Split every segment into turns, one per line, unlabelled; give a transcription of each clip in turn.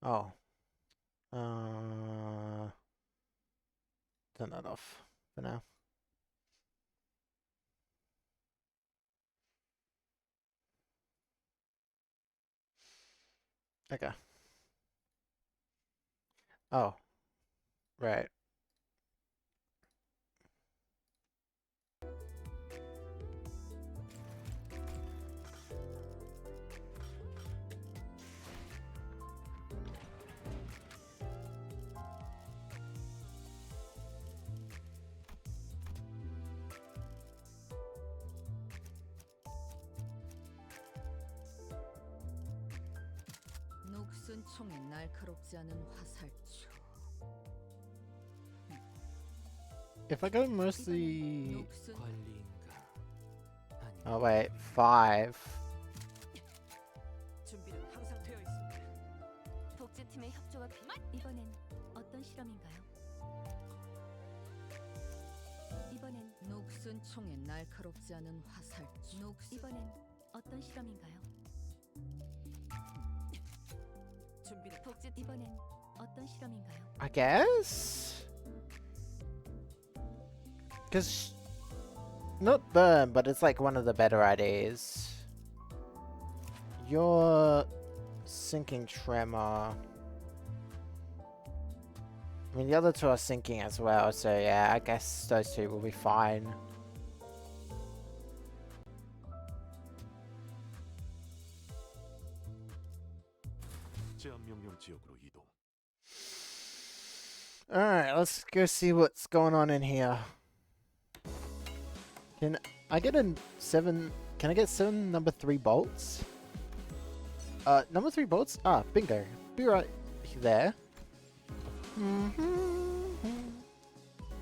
Oh. Turn that off for now. Okay. Oh. Right.
녹슨 총이 날카롭지 않은 화살초.
If I go mostly...
관리인가?
Oh wait, 5.
준비는 항상 되어 있습니다. 독진
팀의 협조와 이번엔 어떤 실험인가요? 이번엔
녹슨 총에 날카롭지 않은 화살촉.
이번엔 어떤 실험인가요? 준비를 독재 이번엔 어떤 실험인가요?
I guess? Because... Not burn, but it's like one of the better ideas. Your sinking tremor. I mean, the other two are sinking as well, so yeah, I guess those two will be fine. Alright, let's go see what's going on in here. Can I get a 7... Can I get 7 number 3 bolts? Number 3 bolts? Ah, bingo. Be right there.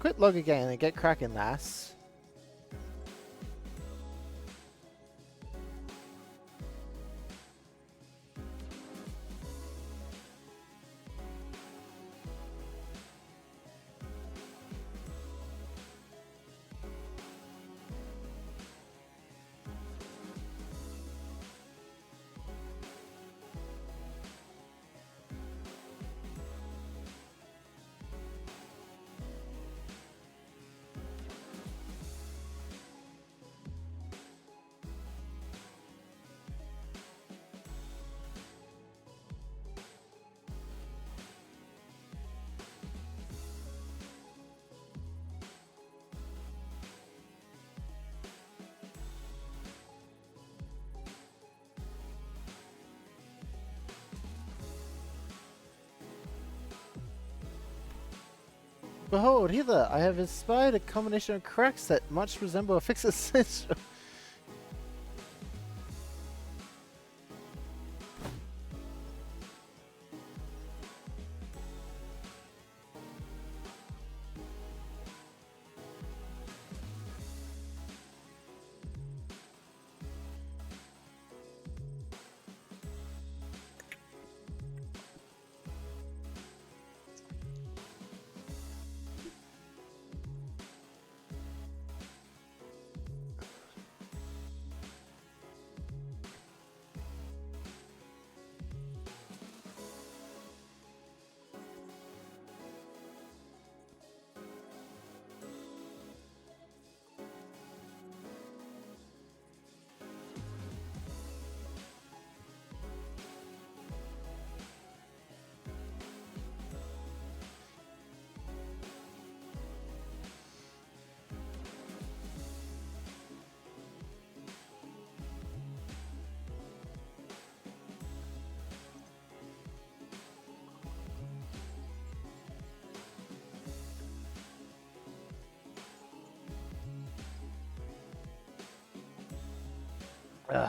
Quit log again and get cracking, lass. Behold, hither, I have inspired a combination of cracks that much resemble a fixer's system.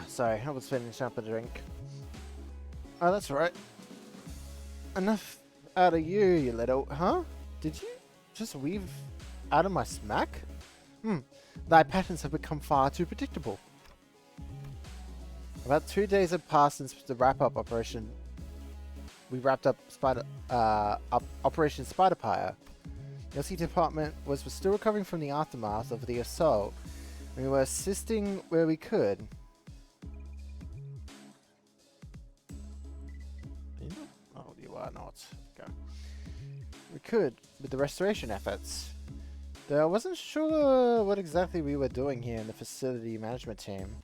Sorry, I was finishing up a drink. Oh, that's right. Enough out of you, you little... Huh? Did you just weave out of my smack? Thy patterns have become far too predictable. About 2 days had passed since the wrap-up operation. We wrapped up Operation Spiderpire. The LC department was still recovering from the aftermath of the assault. We were assisting where we could. Oh, you are not. Go. We could with the restoration efforts. Though I wasn't sure what exactly we were doing here in the facility management team.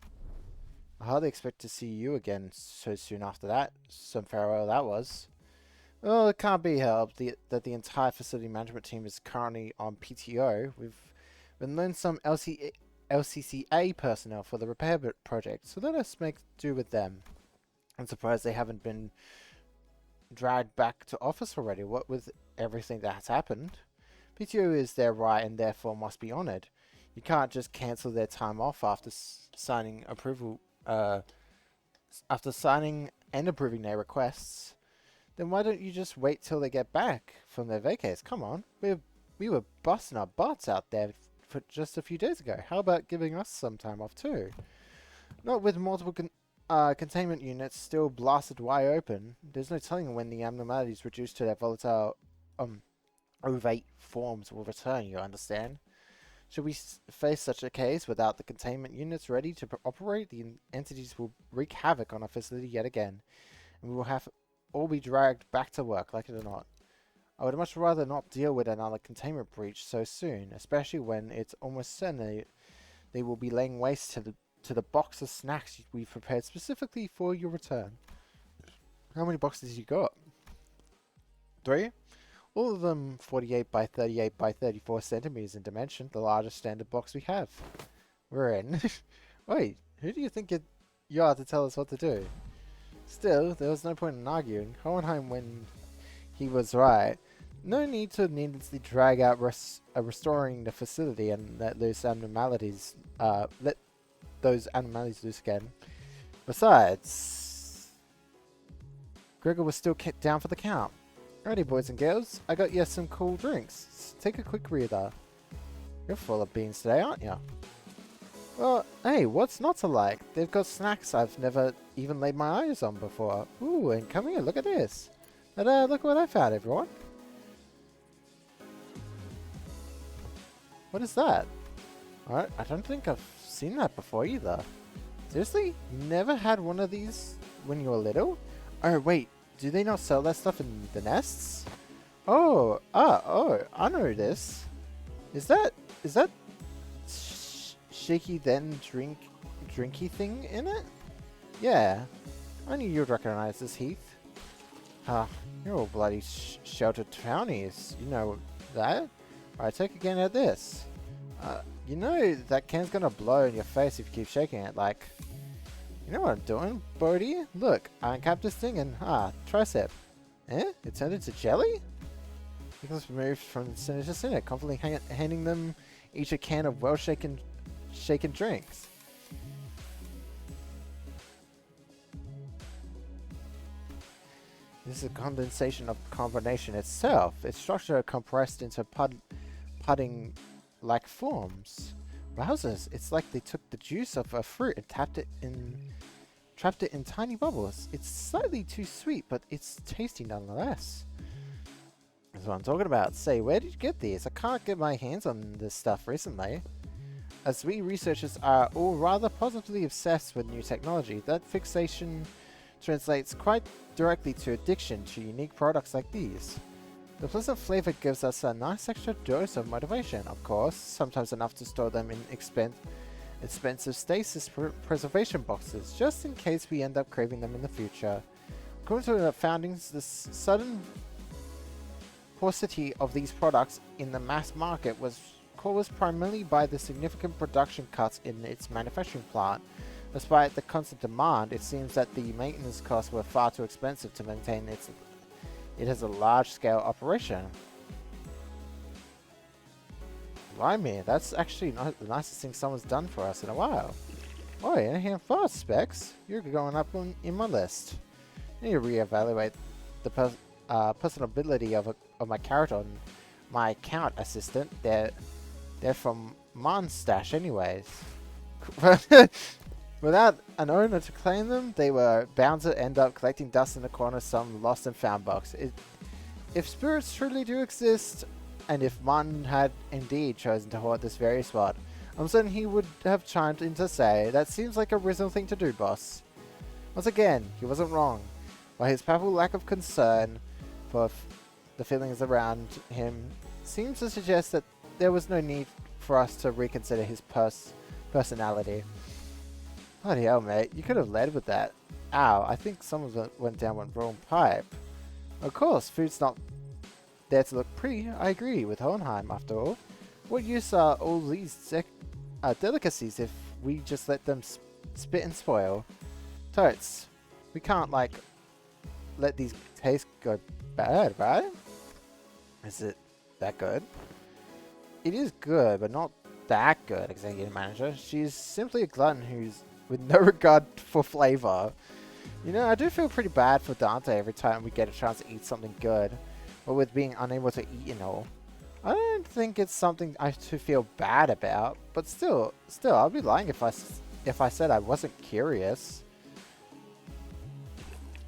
I hardly expect to see you again so soon after that. Some farewell that was. Well, it can't be helped that the entire facility management team is currently on PTO. We've been loaned some LCCA personnel for the repair project, so let us make do with them. I'm surprised they haven't been dragged back to office already, what with everything that has happened. PTO is their right and therefore must be honoured. You can't just cancel their time off after signing and approving their requests. Then why don't you just wait till they get back from their vacays? Come on, we were busting our butts out there for just a few days ago. How about giving us some time off too? Not with multiple containment units still blasted wide open, there's no telling when the abnormalities reduced to their volatile, ovate forms will return, you understand? Should we face such a case without the containment units ready to operate, the entities will wreak havoc on our facility yet again, and we will have all be dragged back to work, like it or not. I would much rather not deal with another containment breach so soon, especially when it's almost certain they will be laying waste to the box of snacks we've prepared specifically for your return. How many boxes you got? 3? All of them 48 by 38 by 34 centimeters in dimension, the largest standard box we have. We're in. Wait, who do you think you are to tell us what to do? Still, there was no point in arguing. Hohenheim, when he was right, no need to needlessly drag out restoring the facility and let those abnormalities loose again. Besides, Gregor was still kept down for the count. Alrighty, boys and girls, I got you some cool drinks. Take a quick breather. You're full of beans today, aren't you? Well, hey, what's not to like? They've got snacks I've never even laid my eyes on before. Ooh, and come here, look at this. And look what I found, everyone. What is that? I don't think I've seen that before either. Seriously? Never had one of these when you were little? Oh, wait. Do they not sell that stuff in the nests? Oh, I know this. Is that shaky then drinky thing in it? Yeah, I knew you'd recognize this, Heath. You're all bloody sheltered townies. You know that? Alright, take again at this. You know that can's gonna blow in your face if you keep shaking it, like... You know what I'm doing, Bodhi? Look, I uncapped this thing and, tricep. Eh? It turned into jelly? Nicholas moved from center to center, confidently handing them each a can of well-shaken drinks. This is a condensation of combination itself. Its structure compressed into pudding-like forms. Wowzers, it's like they took the juice of a fruit and trapped it in tiny bubbles. It's slightly too sweet, but it's tasty nonetheless. That's what I'm talking about. Say, where did you get these? I can't get my hands on this stuff recently. As we researchers are all rather positively obsessed with new technology, that fixation translates quite directly to addiction to unique products like these. The pleasant flavor gives us a nice extra dose of motivation, of course, sometimes enough to store them in expensive stasis preservation boxes, just in case we end up craving them in the future. According to the foundings, the sudden paucity of these products in the mass market was caused primarily by the significant production cuts in its manufacturing plant. Despite the constant demand, it seems that the maintenance costs were far too expensive to maintain it as a large-scale operation. Blimey, that's actually not the nicest thing someone's done for us in a while. Oi, anything fast, Specs? You're going up in my list. I need to reevaluate the personability of my character and my account assistant. They're from Monstash anyways. Without an owner to claim them, they were bound to end up collecting dust in the corner of some lost and found box. If spirits truly do exist, and if Mon had indeed chosen to hoard this very spot, I'm certain he would have chimed in to say, "That seems like a reasonable thing to do, boss." Once again, he wasn't wrong. While his palpable lack of concern for the feelings around him seems to suggest that there was no need for us to reconsider his personality. Bloody hell, mate. You could have led with that. Ow, I think someone went down one wrong pipe. Of course, food's not there to look pretty. I agree with Hohenheim, after all. What use are all these delicacies if we just let them spit and spoil? Totes, we can't, like, let these tastes go bad, right? Is it that good? It is good, but not that good, Executive Manager. She's simply a glutton who's with no regard for flavor. You know, I do feel pretty bad for Dante every time we get a chance to eat something good, but with being unable to eat and all. I don't think it's something I should feel bad about, but still, I'd be lying if I said I wasn't curious.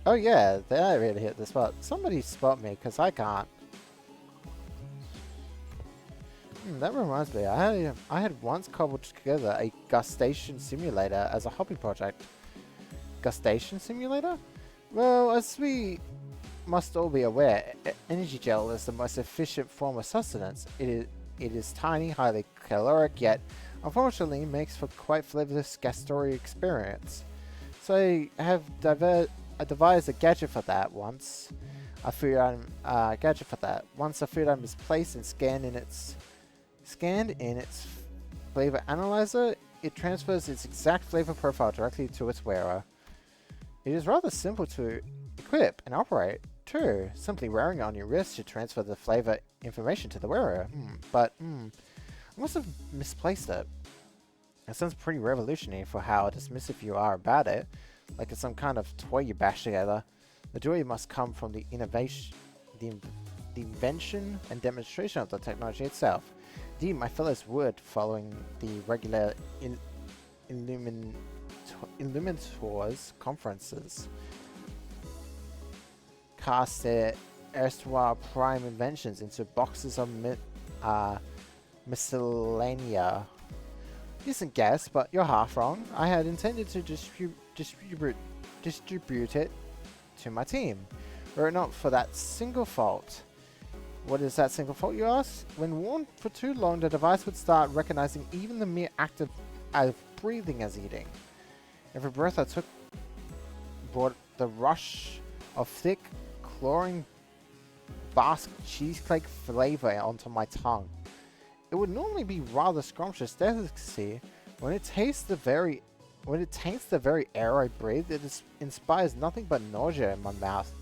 Oh yeah, they really hit the spot. Somebody spot me, because I can't. That reminds me, I had once cobbled together a gustation simulator as a hobby project. Gustation simulator? Well, as we must all be aware, energy gel is the most efficient form of sustenance. It is tiny, highly caloric, yet unfortunately makes for quite flavorless gastory experience. So I have devised a gadget for that once. A food item gadget for that. Once a food item is placed and scanned in its flavor analyzer, it transfers its exact flavor profile directly to its wearer. It is rather simple to equip and operate, too. Simply wearing it on your wrist to transfer the flavor information to the wearer. But I must have misplaced it. It sounds pretty revolutionary for how dismissive you are about it, like it's some kind of toy you bash together. The joy must come from the innovation, the invention and demonstration of the technology itself. Indeed, my fellows would, following the regular Illuminators conferences, cast their erstwhile prime inventions into boxes of miscellanea. Decent guess, but you're half wrong. I had intended to distribute it to my team, were it not for that single fault. What is that single fault, you ask? When worn for too long, the device would start recognizing even the mere act of breathing as eating. Every breath I took brought the rush of thick, cloying Basque cheesecake flavor onto my tongue. It would normally be rather scrumptious delicacy. When it tastes the very air I breathe, it inspires nothing but nausea in my mouth,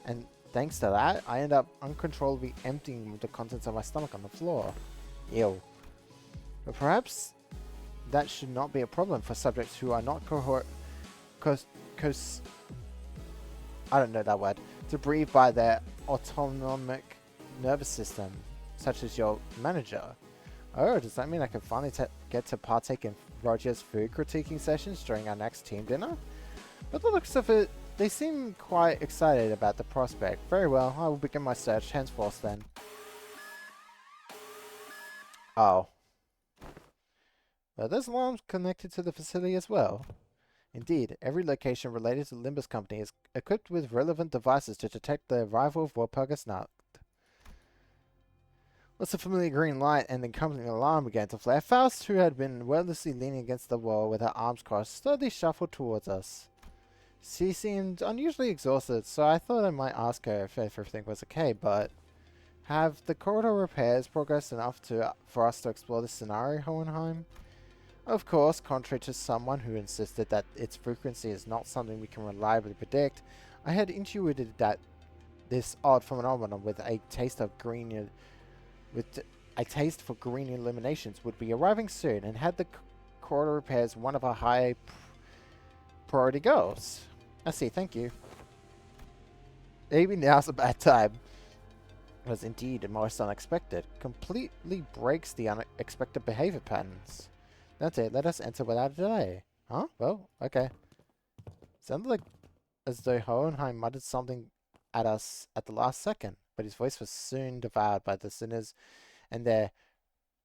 and thanks to that, I end up uncontrollably emptying the contents of my stomach on the floor. Ew. But perhaps that should not be a problem for subjects who are not I don't know that word, to breathe by their autonomic nervous system, such as your manager. Oh, does that mean I can finally get to partake in Roger's food critiquing sessions during our next team dinner? By the looks of it, they seem quite excited about the prospect. Very well, I will begin my search henceforth then. Oh. Well, there's alarms connected to the facility as well. Indeed, every location related to Limbus Company is equipped with relevant devices to detect the arrival of walpp. Once the familiar green light and the accompanying alarm began to flare, Faust, who had been wordlessly leaning against the wall with her arms crossed, slowly shuffled towards us. She seemed unusually exhausted, so I thought I might ask her if everything was okay, but have the corridor repairs progressed enough for us to explore this scenario, Hohenheim? Of course, contrary to someone who insisted that its frequency is not something we can reliably predict, I had intuited that this odd phenomenon with a taste for green illuminations would be arriving soon, and had the corridor repairs one of our high priority goals. I see, thank you. Maybe now's a bad time. It was indeed most unexpected. Completely breaks the unexpected behavior patterns. That's it, let us enter without delay. Huh? Well, okay. Sounded like as though Hohenheim muttered something at us at the last second, but his voice was soon devoured by the sinners and their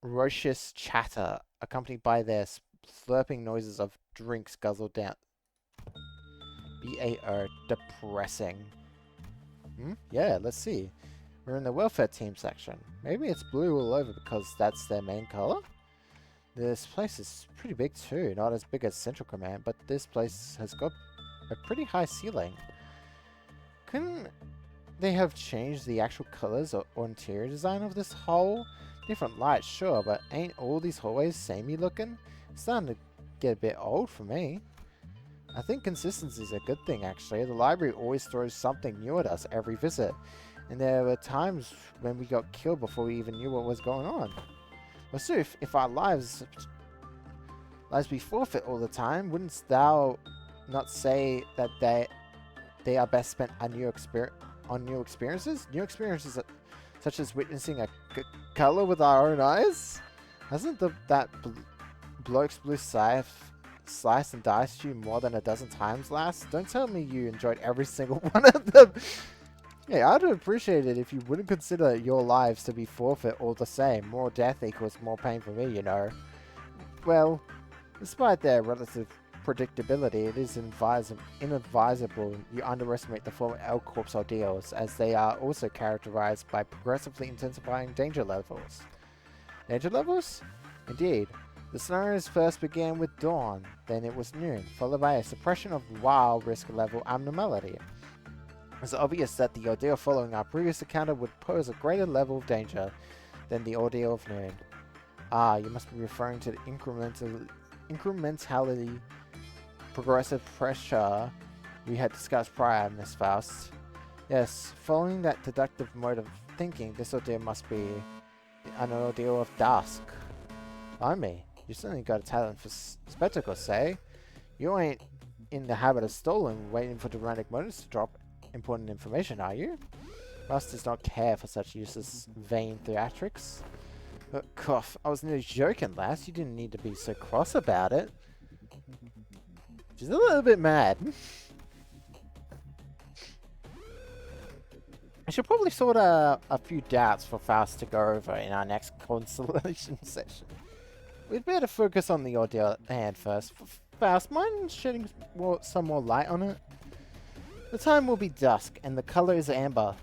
raucous chatter, accompanied by their slurping noises of drinks guzzled down. BAO, depressing. Yeah, let's see. We're in the welfare team section. Maybe it's blue all over because that's their main color? This place is pretty big too, not as big as Central Command, but this place has got a pretty high ceiling. Couldn't they have changed the actual colors or interior design of this hall? Different lights, sure, but ain't all these hallways samey looking? It's starting to get a bit old for me. I think consistency is a good thing, actually. The library always throws something new at us every visit, and there were times when we got killed before we even knew what was going on. Well, so if our lives be forfeit all the time, wouldn't thou not say that they are best spent on new experiences? New experiences such as witnessing a color with our own eyes? Hasn't that bloke's blue sliced and diced you more than a dozen times last? Don't tell me you enjoyed every single one of them. Hey, I'd appreciate it if you wouldn't consider your lives to be forfeit all the same. More death equals more pain for me, you know. Well, despite their relative predictability, it is inadvisable you underestimate the former L Corp's ordeals, as they are also characterized by progressively intensifying danger levels. Danger levels? Indeed. The scenarios first began with dawn, then it was noon, followed by a suppression of wild risk level abnormality. It's obvious that the ordeal following our previous encounter would pose a greater level of danger than the ordeal of noon. Ah, you must be referring to the incrementality progressive pressure we had discussed prior, Miss Faust. Yes, following that deductive mode of thinking, this ordeal must be an ordeal of dusk. Blimey, you certainly got a talent for spectacles, say? You ain't in the habit of stalling, waiting for dramatic moments to drop important information, are you? Faust does not care for such useless, vain theatrics. But, cough, I was nearly joking, lass. You didn't need to be so cross about it. She's a little bit mad. I should probably sort out a few doubts for Faust to go over in our next constellation session. We'd better focus on the ordeal at hand first. Faust, mind shedding some more light on it? The time will be dusk, and the color is amber.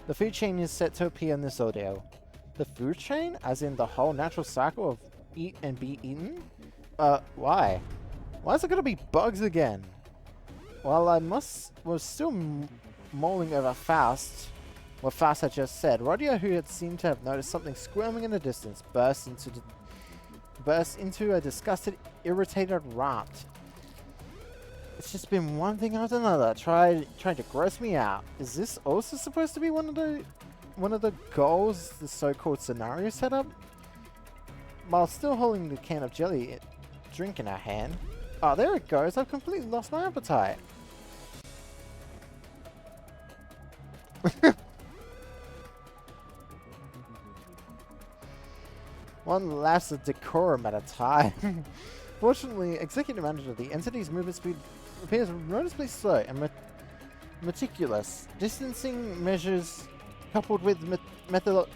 The food chain is set to appear in this ordeal. The food chain? As in the whole natural cycle of eat and be eaten? Why? Why is it gonna be bugs again? While I was still mulling over what Faust had just said, Rodia, who had seemed to have noticed something squirming in the distance, burst into a disgusted, irritated rant. It's just been one thing after another, trying to gross me out. Is this also supposed to be one of the goals the so-called scenario setup? While still holding the can of jelly drink in our hand. Oh, there it goes. I've completely lost my appetite. One lapse of decorum at a time. Fortunately, executive manager of the entity's movement speed appears noticeably slow and meticulous. Distancing measures coupled with methodical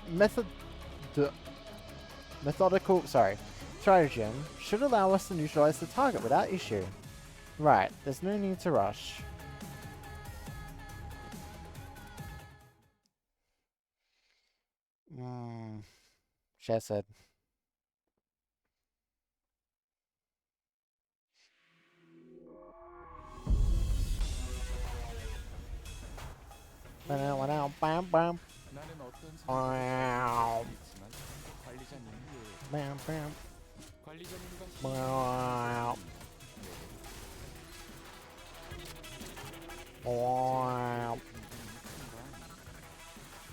stratagem should allow us to neutralize the target without issue. Right, there's no need to rush. Cher said.
나는 어떤 상황이지만 관리자님과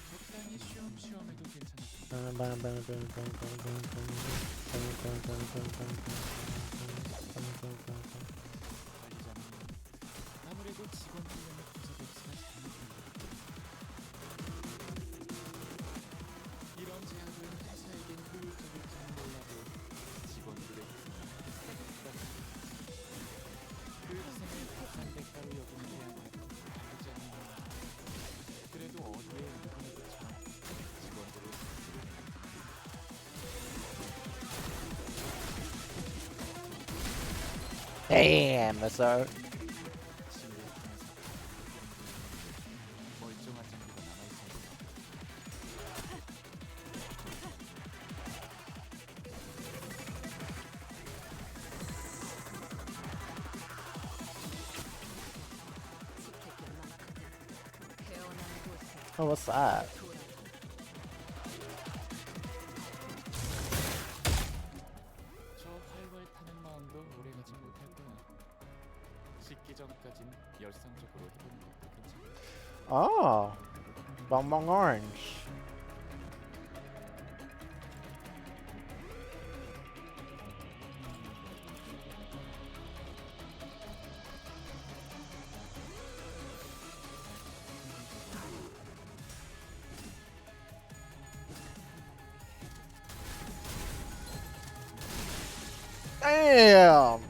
적당히 쉬엄쉬엄해도 아무래도 직원 훈련의 부서 배치가 이런 제안은 회사에겐 효율적일지는 몰라도 직원들의 그 희생을 값싼 대가로 여기는 대안은 관리자님 그래도 어디에 인권이 그치만 직원들을
Damn, so.
멀쩡한 장비가 남아있습니다.
Oh, what's that?
저 활활 타는 마음도 오래가지 못할 거야. 식기 전까진 열성적으로 해보는 것도 괜찮아.
Oh, bonbon orange. Damn!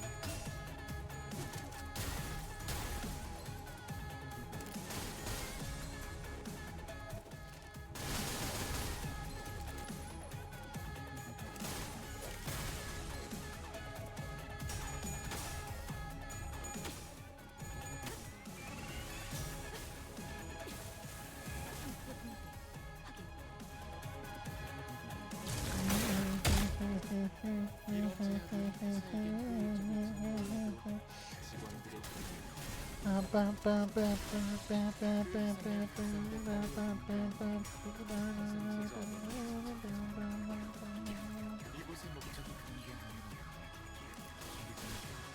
이곳의 목적이 그런 게 아니라면 준비전을 갖고 있지.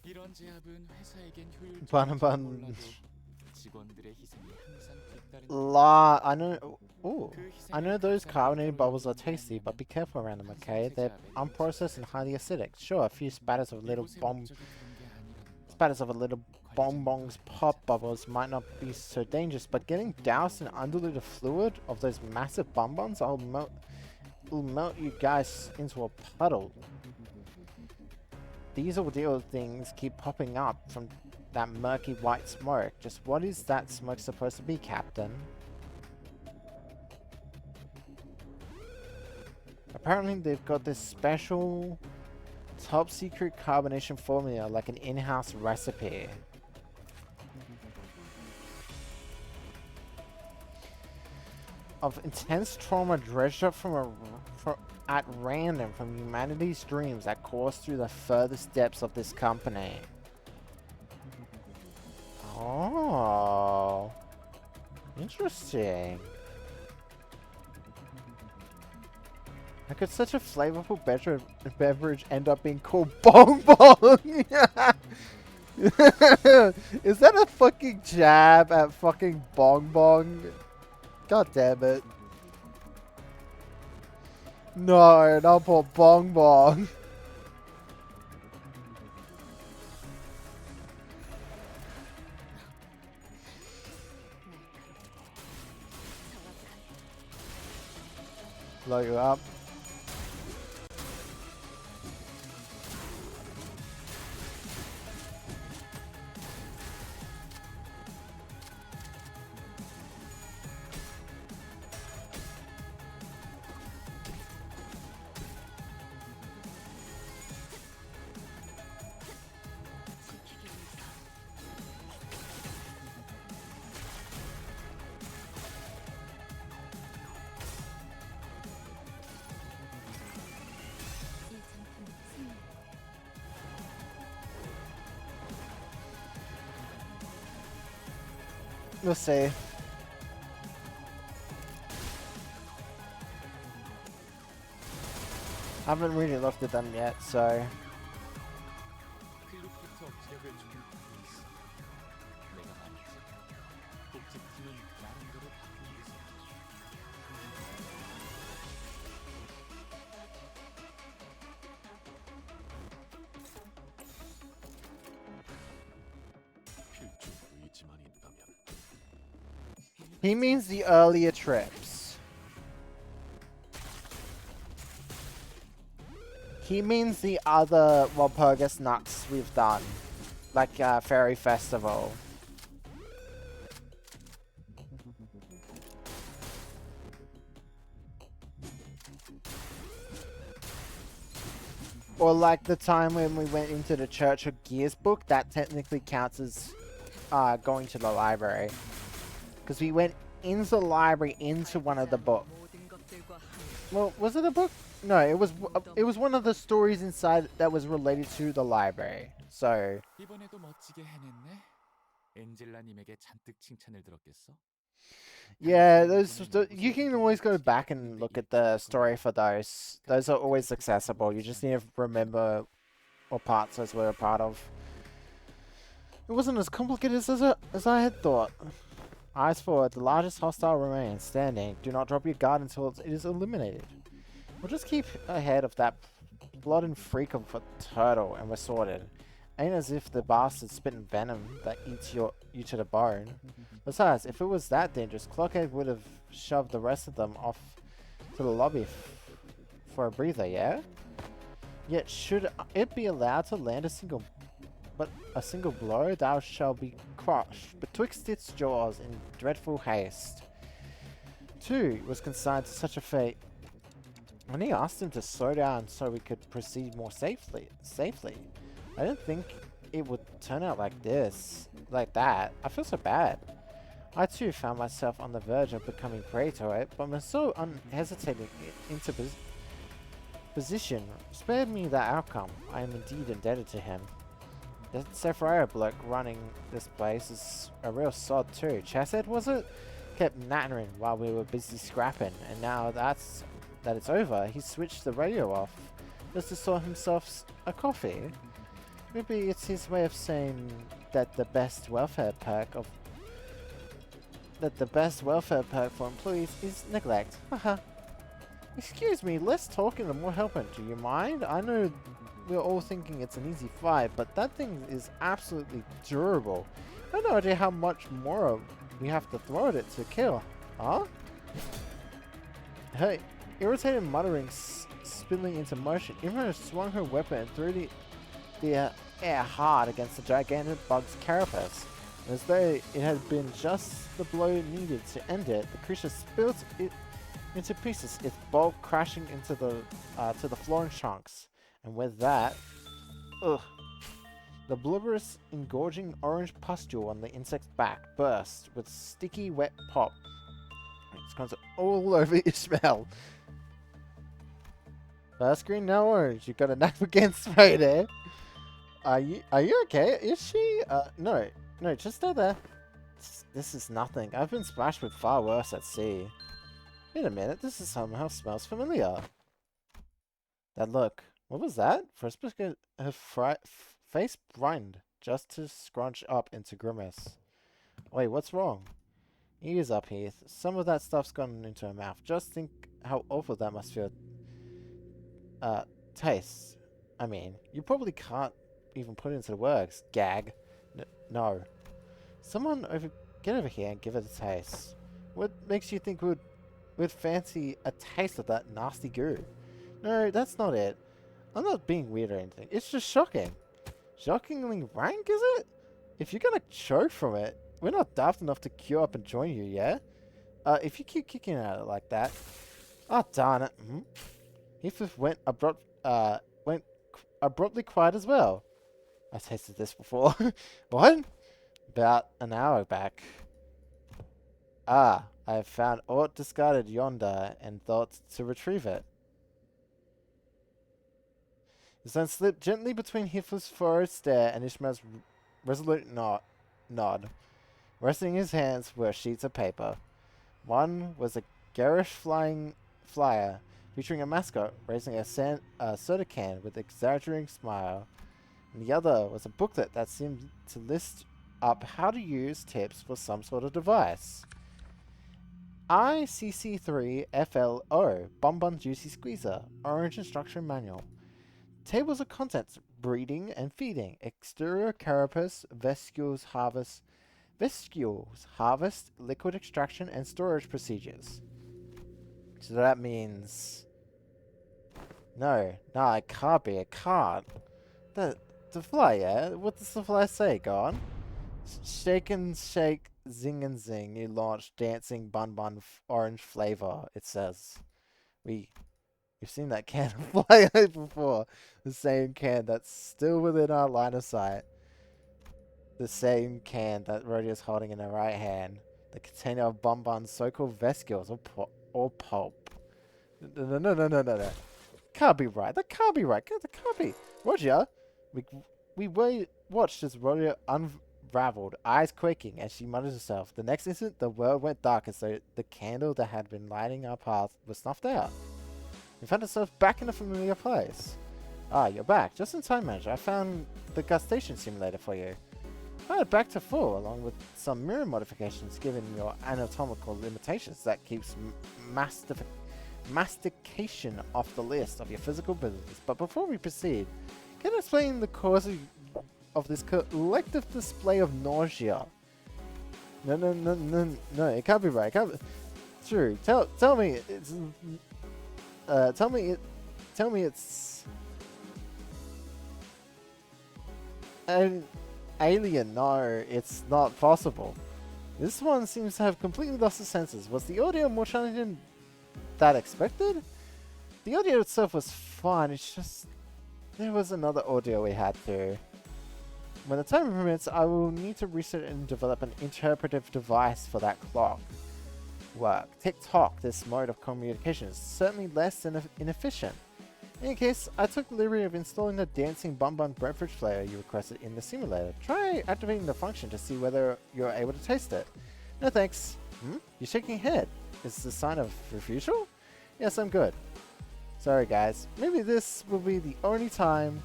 이런 제압은 회사에겐 효율적일지
바나반.
몰라도 직원들의 희생이 항상 뒤따르는
I know. Ooh.
그
I know
희생을
those
감사하는
carbonated
따로
bubbles are
있는 게
tasty, but
아니라면
be careful around them,
항상
okay? They're
제자압에
unprocessed and highly acidic. Sure, a few spatters of little
이곳의
bomb
목적이 그런 게 아니라는 건
spatters of a little
관리자님도
bonbons
알고
pop
있잖아.
bubbles might not be so dangerous, but getting doused in undiluted fluid of those massive bonbons will melt you guys into a puddle. These ordeal things keep popping up from that murky white smoke. Just what is that smoke supposed to be, Captain? Apparently they've got this special top secret carbonation formula, like an in-house recipe. Of intense trauma dredged up at random from humanity's dreams that course through the furthest depths of this company. Oh, interesting. How could such a flavorful beverage end up being called Bong Bong? Is that a fucking jab at fucking Bong Bong? God damn it. No, not for Bong Bong. Blow you up.
이 전투는 승리.
We'll see. I haven't really looked at them yet, so
필로프트 억지력을 조율하고 있어. 내가 말했지. 복직팀은 나름대로 바쁜 곳이야.
필중 의지만 있다면
he means the earlier trips. He means the other Walpurgis nuts we've done, like Fairy Festival. Or like the time when we went into the Church of Gears book, that technically counts as going to the library. Because we went into the library into one of the books.
모든 것들과
Well, was it a book? No, it was one of the stories inside that was related to the library. So,
이번에도 멋지게 해냈네. 엔젤라님에게 잔뜩 칭찬을 들었겠어?
yeah, you can always go back and look at the story for those. Those are always accessible. You just need to remember what parts those were a part of. It wasn't as complicated as I had thought. Eyes forward, the largest hostile remains standing. Do not drop your guard until it is eliminated. We'll just keep ahead of that blood freak of a turtle and we're sorted. Ain't as if the bastard's spitting venom that eats you to the bone. Besides, if it was that dangerous, Clockhead would have shoved the rest of them off to the lobby for a breather, yeah? Yet should it be allowed to land a single blow, thou shall be crushed betwixt its jaws in dreadful haste. Two was consigned to such a fate. When he asked him to slow down so we could proceed more safely. I didn't think it would turn out like this. Like that. I feel so bad. I too found myself on the verge of becoming prey to it, but my so unhesitating position spared me that outcome. I am indeed indebted to him. That Sephiroth bloke running this place is a real sod too. Chesed, was it? Kept nattering while we were busy scrapping, and now that it's over, he switched the radio off just to sort himself a coffee. Maybe it's his way of saying that the best welfare perk for employees is neglect. Haha. Excuse me, less talking and more helping. Do you mind? I know we're all thinking it's an easy fight, but that thing is absolutely durable. I have no idea how much more we have to throw at it to kill. Huh? Hey, irritated muttering spilling into motion. Imra swung her weapon and threw the air hard against the gigantic bug's carapace. As though it had been just the blow needed to end it, the creature spilled it into pieces, its bulk crashing into to the floor in chunks. And with that, the blubberous, engorging orange pustule on the insect's back burst with sticky, wet pop. It's gone all over Ishmael. First green, now orange. You got a knife against right there. Are you okay? Is she? No, just stay there. This is nothing. I've been splashed with far worse at sea. Wait a minute, this is somehow smells familiar. That look. What was that? For a split, her face brightened just to scrunch up into grimace. Wait, what's wrong? Ease up, Heath. Some of that stuff's gone into her mouth. Just think how awful that must feel. Taste. I mean, you probably can't even put it into the words. Gag. No. Get over here and give it a taste. What makes you think we'd fancy a taste of that nasty goo? No, that's not it. I'm not being weird or anything. It's just shocking. Shockingly rank, is it? If you're gonna choke from it, we're not daft enough to queue up and join you, yeah? If you keep kicking at it like that... Oh, darn it. Heath went abruptly quiet as well. I tasted this before. What? About an hour back. I have found aught discarded yonder and thought to retrieve it. His hand slipped gently between Hitler's furrowed stare and Ishmael's resolute nod. Resting his hands were sheets of paper. One was a garish flyer featuring a mascot raising a soda can with an exaggerating smile. And the other was a booklet that seemed to list up how to use tips for some sort of device. ICC3FLO Bonbon Juicy Squeezer Orange Instruction Manual. Tables of contents: breeding and feeding, exterior carapace, vesicles harvest, liquid extraction, and storage procedures. So that means... No, it can't be. It can't. The fly, yeah? What does the fly say? Go on. Shake and shake, zing and zing. New launch, dancing bun orange flavor. It says. We've seen that can of fly before. The same can that's still within our line of sight. The same can that Rhodey's holding in her right hand. The container of bonbons, so-called vesicles or pulp. No. Can't be right. That can't be right. That can't be. Roger, we watched as Roger unraveled, eyes quaking as she muttered herself. The next instant, the world went dark as though the candle that had been lighting our path was snuffed out. We found ourselves back in a familiar place. Ah, you're back. Just in time, manager. I found the gustation simulator for you. I had back to full, along with some mirror modifications given your anatomical limitations that keeps mastication off the list of your physical abilities. But before we proceed, can you explain the cause of this collective display of nausea? No, it can't be right. It can't be true. Tell me it's tell me it's an alien. No, it's not possible. This one seems to have completely lost its senses. Was the audio more challenging than expected? The audio itself was fine, it's just there was another audio we had to. When the time permits, I will need to research and develop an interpretive device for that clock. Work. Tick-tock, this mode of communication is certainly less inefficient. In any case, I took the liberty of installing the dancing bun beverage flavor you requested in the simulator. Try activating the function to see whether you're able to taste it. No thanks. You're shaking your head. Is this a sign of refusal? Yes, I'm good. Sorry guys, maybe this will be the only time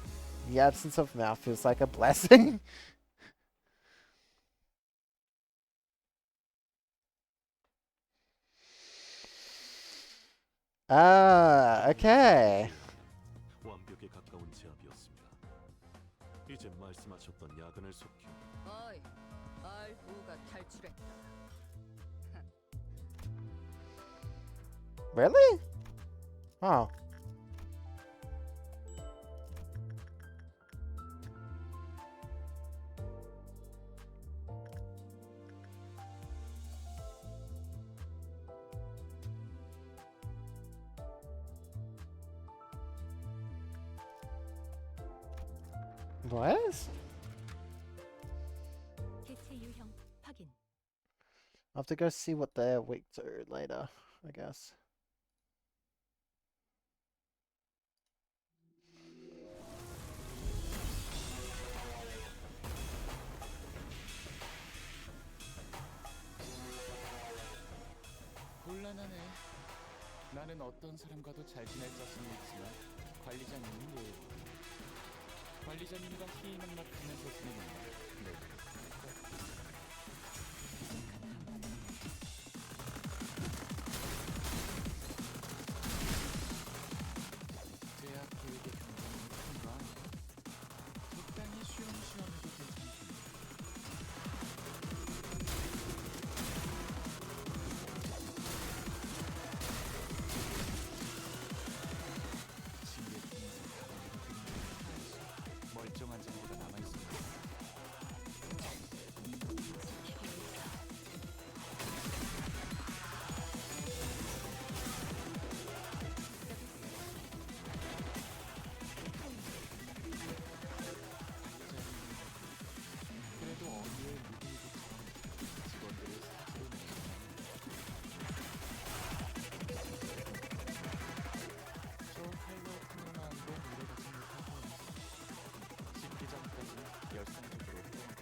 the absence of mouth feels like a blessing. Ah, okay.
완벽에 가까운 제압이었습니다. 이제 말씀하셨던 야근을 속히
어이, R5가 탈출했다.
Really? Oh. What?
해체 유형 확인.
I'll have to go see what they're weak to later, I guess.
곤란하네. 나는 어떤 사람과도 잘 지낼 자신이 있지만 관리자님은 예외고. 관리자님과 희망막하면서 지내는 내 제약 계획의 경험은 큰거 아니야? 적당히 쉬엄쉬엄해도 괜찮던데. 지의 동생 가방에도 멀쩡한 정보가 남아있습니다. 그래도 어디에 누구이고처럼 직원들을 사지로 저 할로우프로만도 오래가지 못하고 식기 전까지 열성적으로 행동하고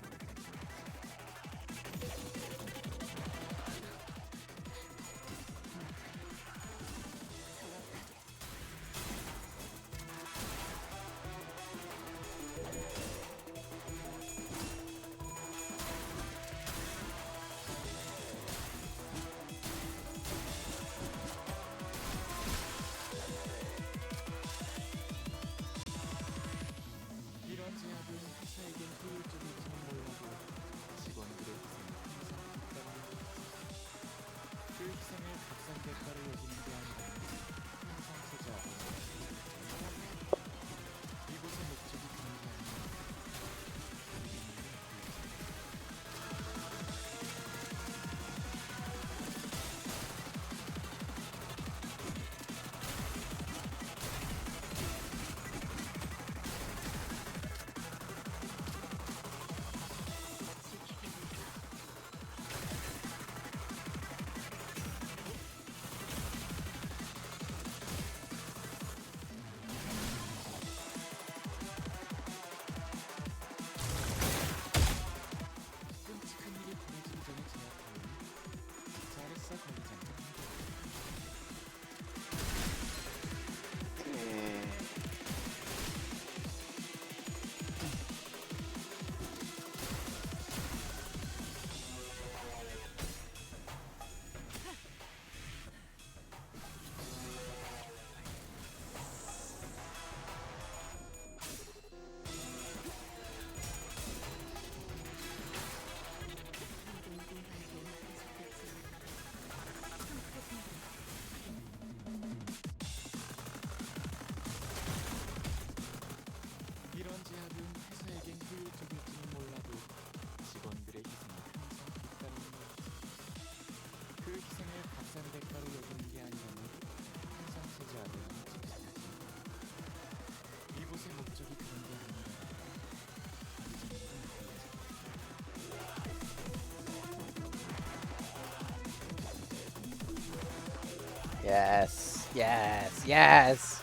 Yes, yes, yes!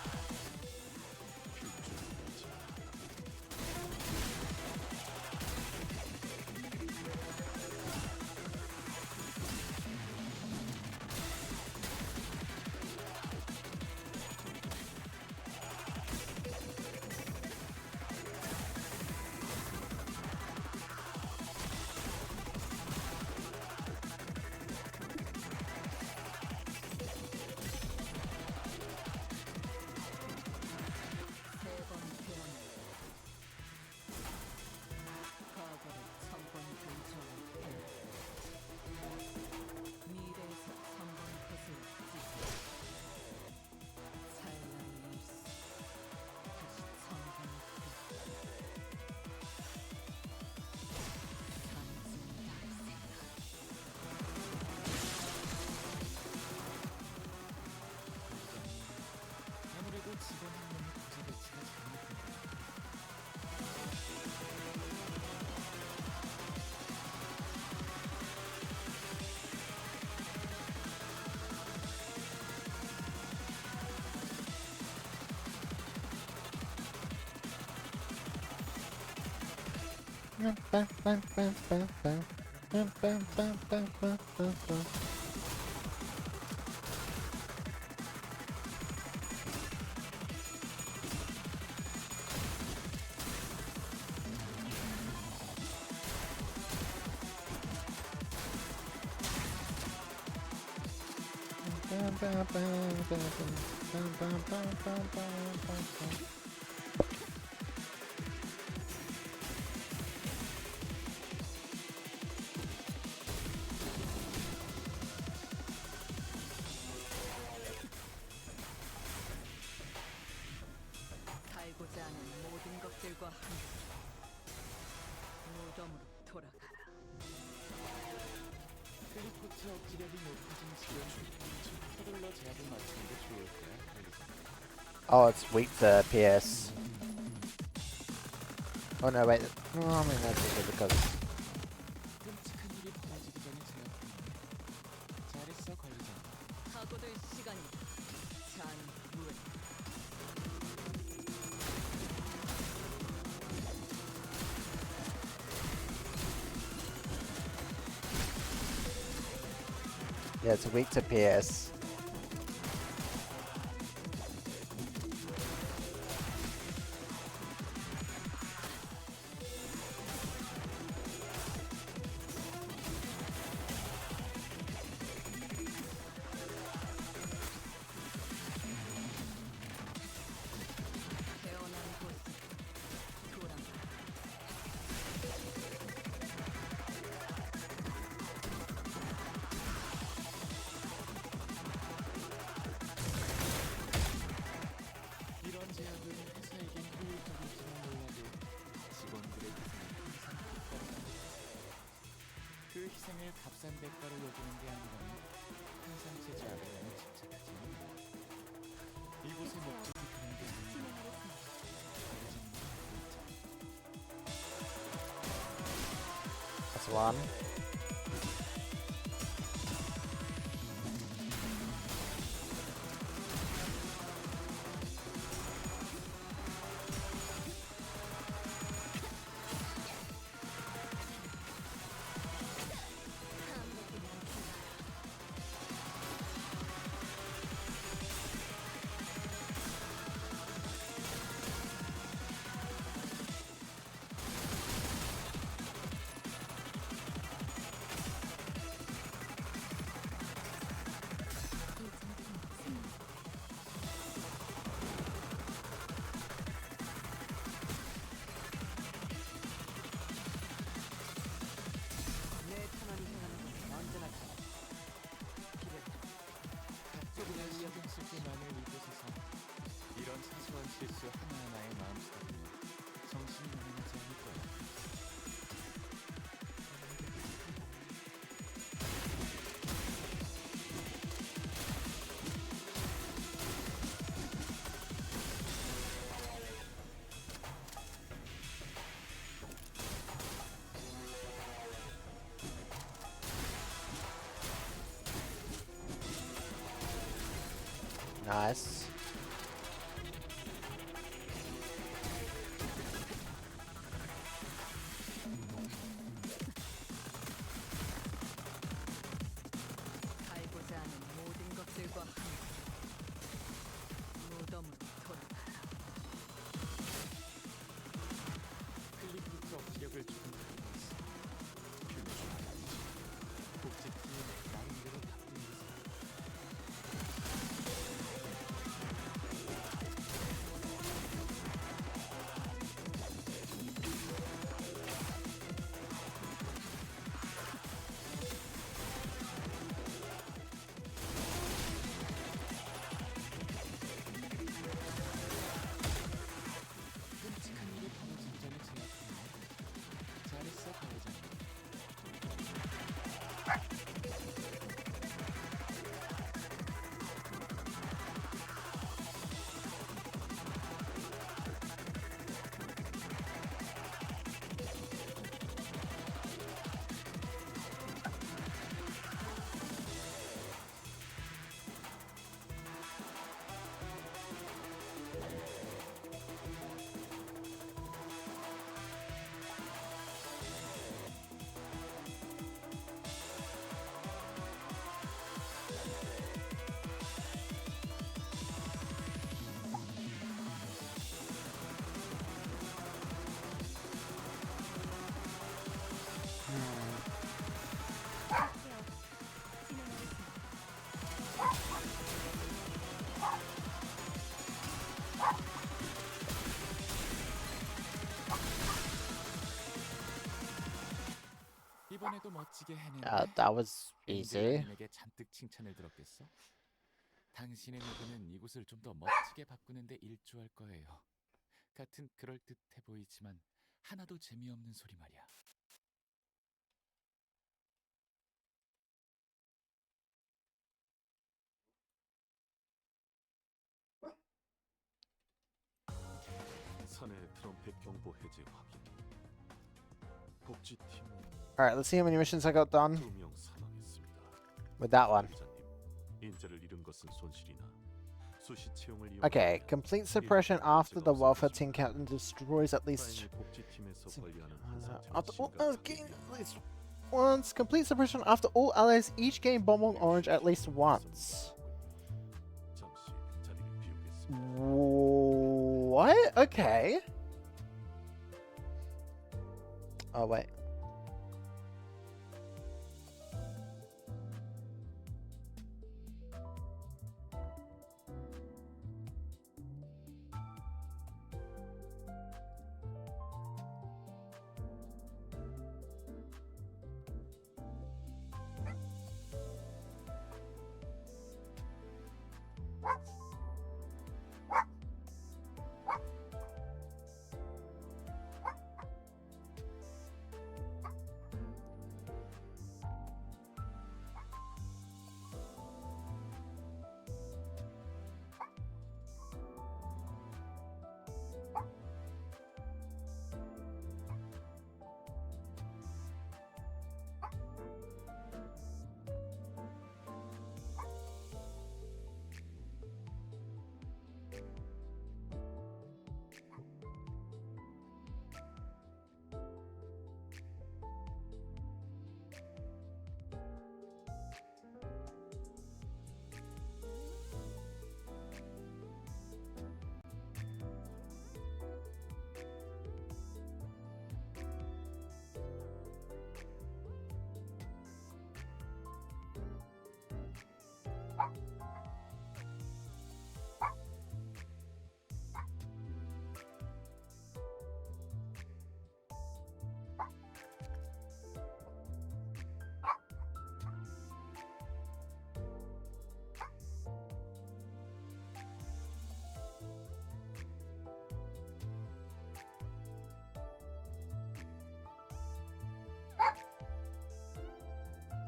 세번 변화. 과거를 천번 등조할 미래에서 천번 것을 찢어. 찬란한 일수. 다시 천번
아무래도 직원 한 명의 부재 배치가 잘못된 것 같아.
살고자 하는 모든 것들과 함께 무덤으로 돌아가라.
텔리포트 억지력이 높아진 지금 서둘러 제압을 맞추는 게 좋을 거야. 관리자.
Oh, it's weak to PS. Oh no, wait. Oh, I mean, that's also because.
끔찍한 일이 벌어지기 전에 제압했네. 잘했어, 관리자.
사고될 시간이다. 잔후에
Yeah, it's weak to PS.
태어난 곳으로 돌아가라.
이런 제압은 회사에겐 효율적일지는 몰라도 직원들의 희생은 항상 뒷받침이 그 희생을 값싼 대가로 여기는 게 아니라면 항상 제 제압에만 집착하지는 않아. 이곳의 목적이 그런 게 아니라
That's one. Nice.
달고자 하는 모든 것들과 함께 무덤으로 돌아가라.
클리프부터 기력을 조금 가지고 있어. 복제팀은 나름대로 바쁜 기사. 끔찍한 일이 벌어지기 전에 제압했네. 잘했어, 과회장님.
할게요. 진행하겠습니다.
이번에도 멋지게 해냈네.
That was easy.
엔젤라님에게 잔뜩 칭찬을 들었겠어? 당신의 무대는 이곳을 좀 더 멋지게 바꾸는데 일조할 거예요. 같은 그럴듯해 보이지만 하나도 재미없는 소리 말이야.
산의 트럼펫 경보 해제 확인. 복지팀은
Alright, let's see how many missions I got done
2명 사망했습니다.
with that one.
관리자님, 인재를 잃은 것은 손실이나 수시 채용을
Okay, complete suppression after the welfare team captain destroys at least.
복지팀에서 관리하는
After all allies gain at least once. Complete suppression after all allies each gain bomb on orange at least once.
잠시 자리를 비우겠습니다.
What? Okay. Oh wait.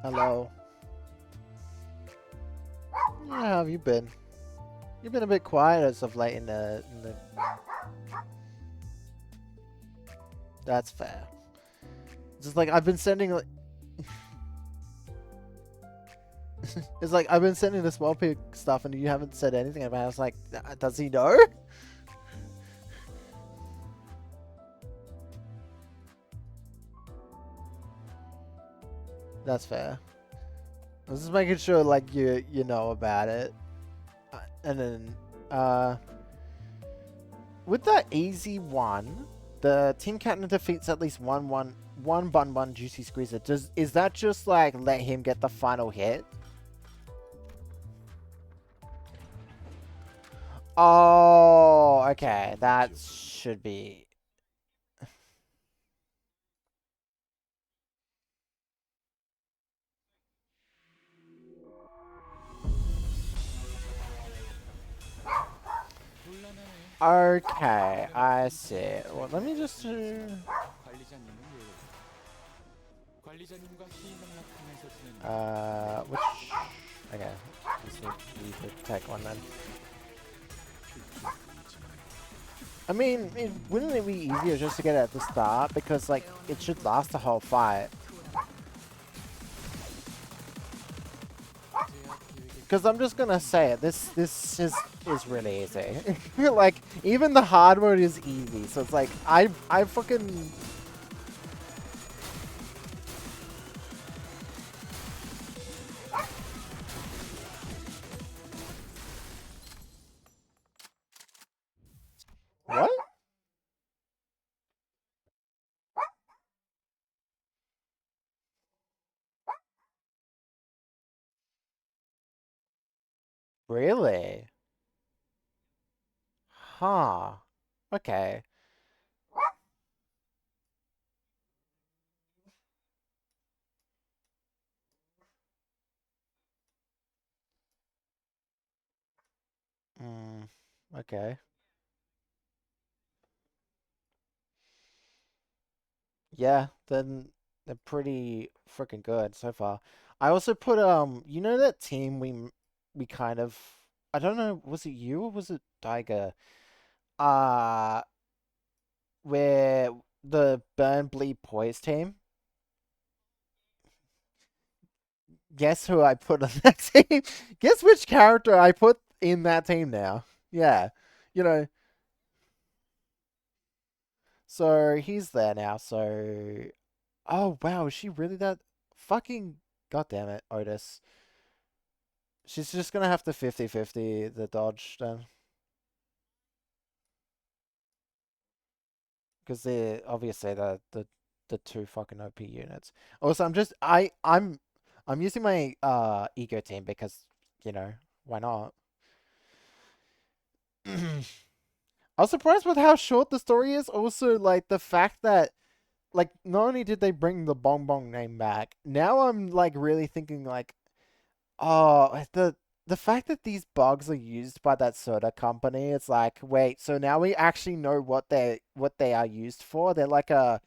Hello. How have you been? You've been a bit quiet as of late in the. That's fair. Just like I've been sending like. It's like, I've been sending this wallpaper stuff and you haven't said anything about it. I was like, does he know? That's fair. I was just making sure, like, you know about it. And then, with that easy one, the team captain defeats at least one bun bun juicy squeezer. Is that just like let him get the final hit? Oh, okay. That should be. Okay, I see. Well, let me just. Which? Okay, let's use the tech one then. I mean, wouldn't it be easier just to get it at the start? Because, like, it should last the whole fight. Because I'm just gonna say it, this is really easy. Like, even the hard mode is easy, so it's like, I fucking... What? Really? Huh. Okay. Okay. Yeah, then they're pretty freaking good so far. I also put, you know that team we kind of... I don't know, was it you or was it Tiger? Uh, where the Burn Bleed Poise team. Guess who I put on that team? Guess which character I put in that team now. Yeah. You know, so he's there now, so... Oh, wow, is she really that... Fucking... God damn it, Otis. She's just gonna have to 50-50 the dodge then. Because they're obviously the two fucking OP units. Also, I'm using my ego team because, you know, why not? I was surprised with how short the story is. Also, like the fact that, like, not only did they bring the Bong Bong name back, now I'm like really thinking like, oh, the fact that these bugs are used by that soda company, it's like, wait, so now we actually know what they are used for. They're like a,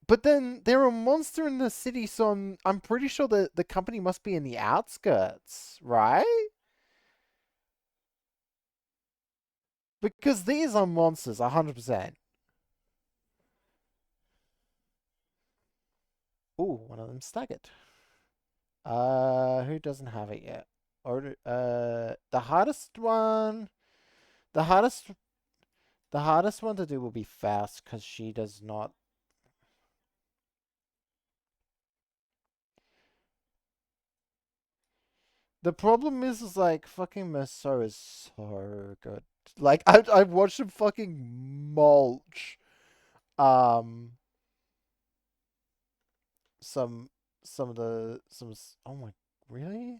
but then they're a monster in the city, so I'm pretty sure that the company must be in the outskirts, right? Because these are monsters, 100%. Ooh, one of them staggered. Who doesn't have it yet? Or the hardest one, the hardest, the hardest one to do will be Faust because she does not. The problem is like fucking Meso is so good. Like I've watched him fucking mulch, um, some oh my, really?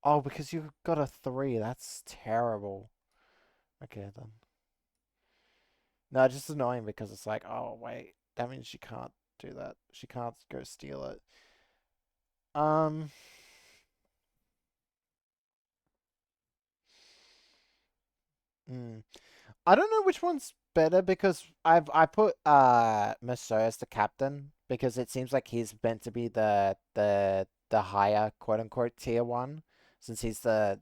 Oh, because you got a 3. That's terrible. Okay then. No, it's just annoying because it's like, oh wait, that means she can't do that. She can't go steal it. Um, hmm. I don't know which one's better because I put Meso as the captain because it seems like he's meant to be the higher quote unquote tier one since he's the...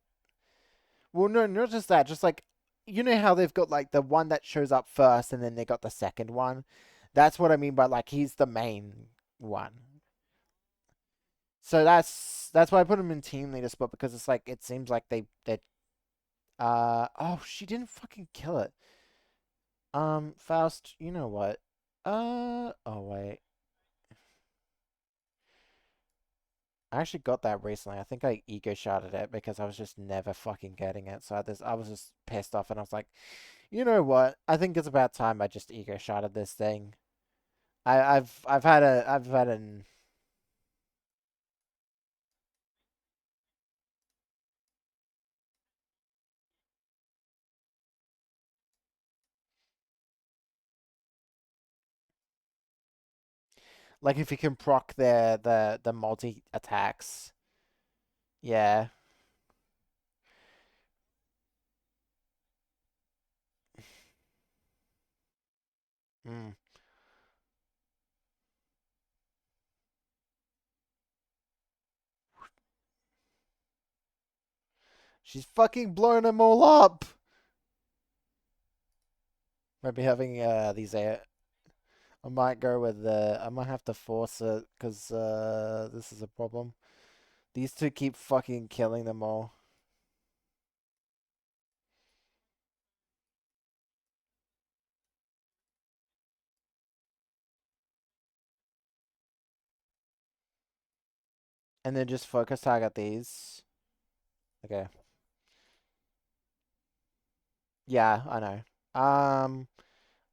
Well, no, not just that, just like, you know how they've got like the one that shows up first and then they got the second one. That's what I mean by like he's the main one. So that's why I put him in team leader spot, because it's like it seems like they oh, she didn't fucking kill it. Faust, you know what? Oh wait. I actually got that recently. I think I ego sharded it because I was just never fucking getting it. So I was just pissed off, and I was like, you know what? I think it's about time I just ego sharded this thing. I've had an like, if you can proc the multi attacks. Yeah. Mm. She's fucking blown them all up. Maybe having these I might go with I might have to force it because this is a problem. These two keep fucking killing them all. And then just focus target these. Okay. Yeah, I know.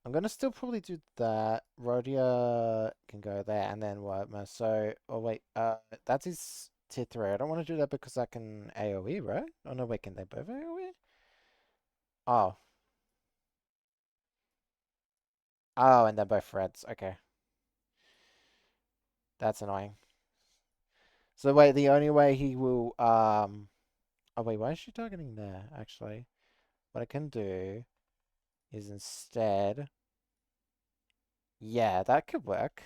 I'm gonna still probably do that. Rhodia can go there, and then what? So, oh wait, that's his tier 3. I don't want to do that because I can AoE, right? Oh no, wait, can they both AoE? Oh. Oh, and they're both reds. Okay. That's annoying. So wait, the only way he will oh wait, why is she targeting there, actually? What I can do is instead, yeah, that could work.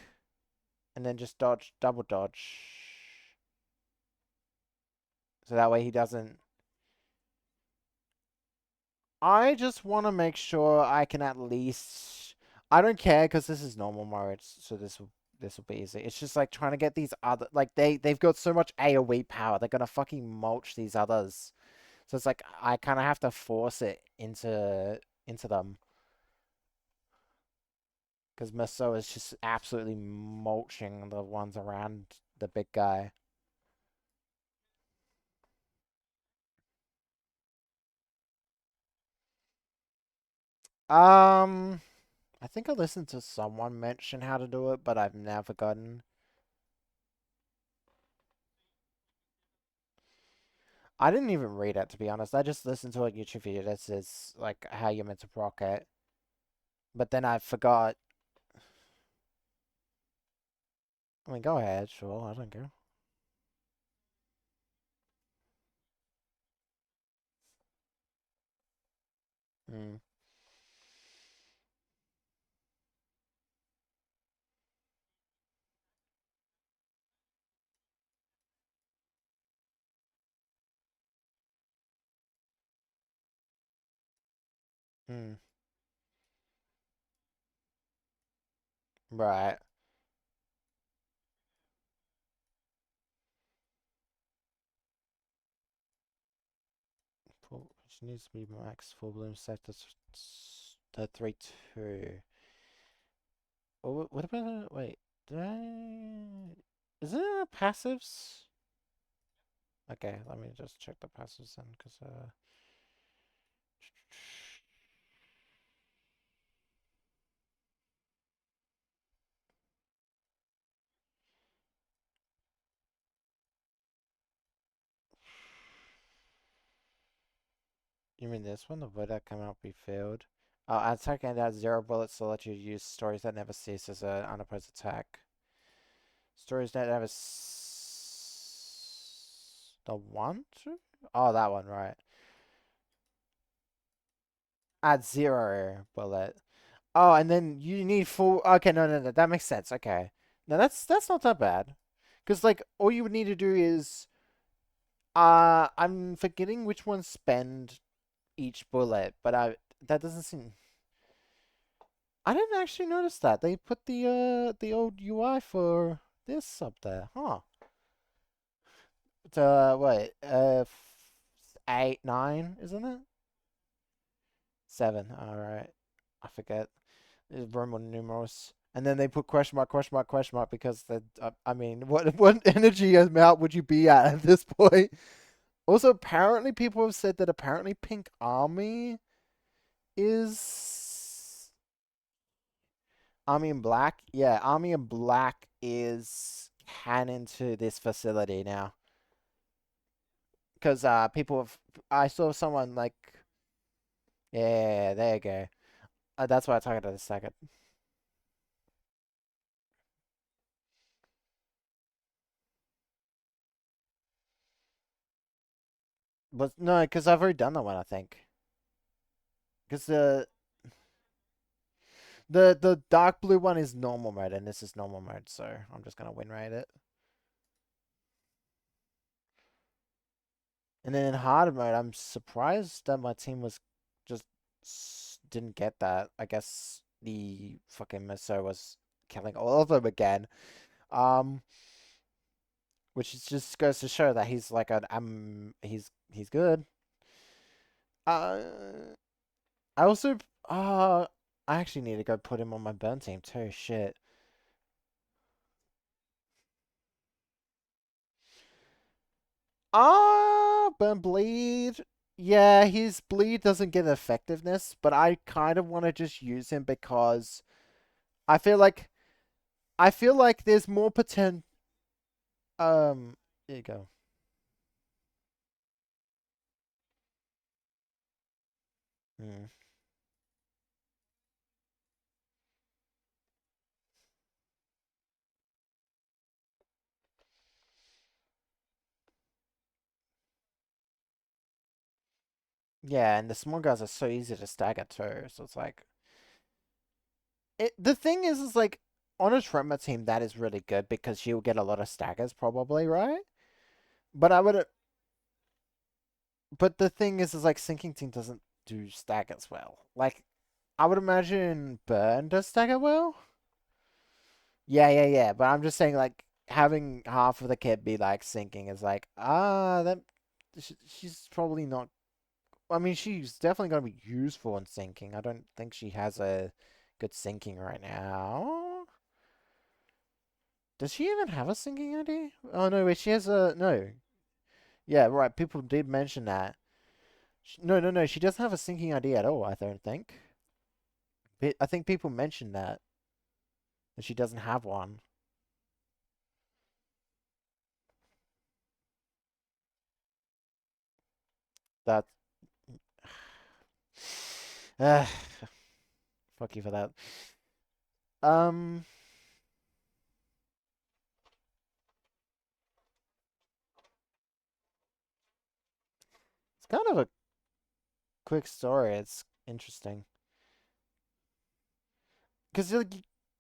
And then just dodge, double dodge. So that way he doesn't. I just want to make sure I can at least. I don't care because this is normal mode, so this will be easy. It's just like trying to get these other, like they've got so much AoE power. They're gonna fucking mulch these others. So it's like I kind of have to force it into them. Because Maso is just absolutely mulching the ones around the big guy. Um, I think I listened to someone mention how to do it, but I've never gotten. I didn't even read it, to be honest. I just listened to a YouTube video that says like how you're meant to proc it, but then I forgot. I mean, go ahead, sure. I don't care. Hmm. Hmm. Right. Which needs to be max full bloom set to 3-2. Oh, what about wait? Did I? Is it passives? Okay, let me just check the passives then, because you mean this one? The void that cannot be filled. Attack and add 0 bullets to let you use stories that never cease as an unopposed attack. Stories that never. The one? Two? Oh, that one, right. Add 0 bullet. Oh, and then you need full. Okay, no, that makes sense. Okay, no, that's not that bad, because like all you would need to do is, I'm forgetting which ones spend each bullet, but that doesn't seem. I didn't actually notice that they put the old UI for this up there, huh? What? 8, 9, isn't it? 7. All right. I forget. It's Roman numerals. And then they put question mark, question mark, question mark because I mean, what energy amount would you be at this point? Also, apparently, people have said that apparently Pink Army is Army in Black. Yeah, Army in Black is canon to this facility now. Because people have, I saw someone like, yeah, there you go. That's why I talked about the second. But no, because I've already done that one, I think. Because the dark blue one is normal mode, and this is normal mode, so I'm just gonna win rate it. And then in hard mode, I'm surprised that my team was just didn't get that. I guess the fucking Miso was killing all of them again. Um, which is just goes to show that he's like he's good. Uh, I also I actually need to go put him on my burn team too. Shit. Burn bleed. Yeah, his bleed doesn't get effectiveness, but I kind of want to just use him because I feel like there's more potential. There you go. Hmm. Yeah, and the small guys are so easy to stagger too. So it's like the thing is like on a Tremor team that is really good because she'll get a lot of staggers probably, right? But I would but the thing is like sinking team doesn't do staggers well. Like I would imagine Burn does stagger well. Yeah, yeah, yeah. But I'm just saying like having half of the kit be like sinking is like that she's probably not. I mean, she's definitely going to be useful in sinking. I don't think she has a good sinking right now. Does she even have a sinking ID? Oh no, wait, she has a no. Yeah, right. People did mention that. No, no, no. She doesn't have a sinking ID at all. I don't think. I think people mentioned that she doesn't have one. That. Fuck you for that. Um, it's kind of a quick story. It's interesting because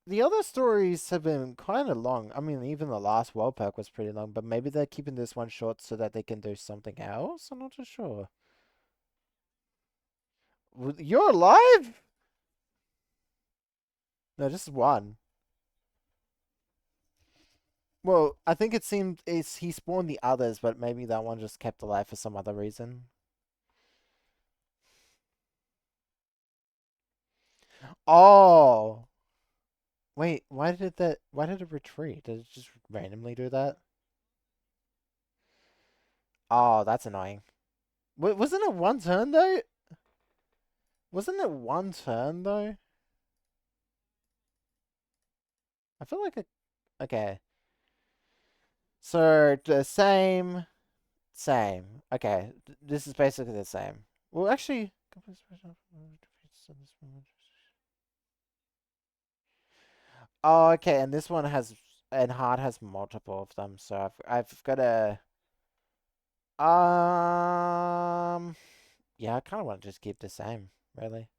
the other stories have been kind of long. I mean, even the last World Pack was pretty long, but maybe they're keeping this one short so that they can do something else. I'm not too sure. You're alive? No, just one. Well, I think it seemed is he spawned the others, but maybe that one just kept alive for some other reason. Oh, wait, why did that? Why did it retreat? Did it just randomly do that? Oh, that's annoying. Wasn't it one turn though? Wasn't it one turn though? I feel like it. Okay, so the same. Okay, this is basically the same. Well, actually. Oh, okay, and this one has and hard has multiple of them, so I've got a yeah, I kind of want to just keep the same, really.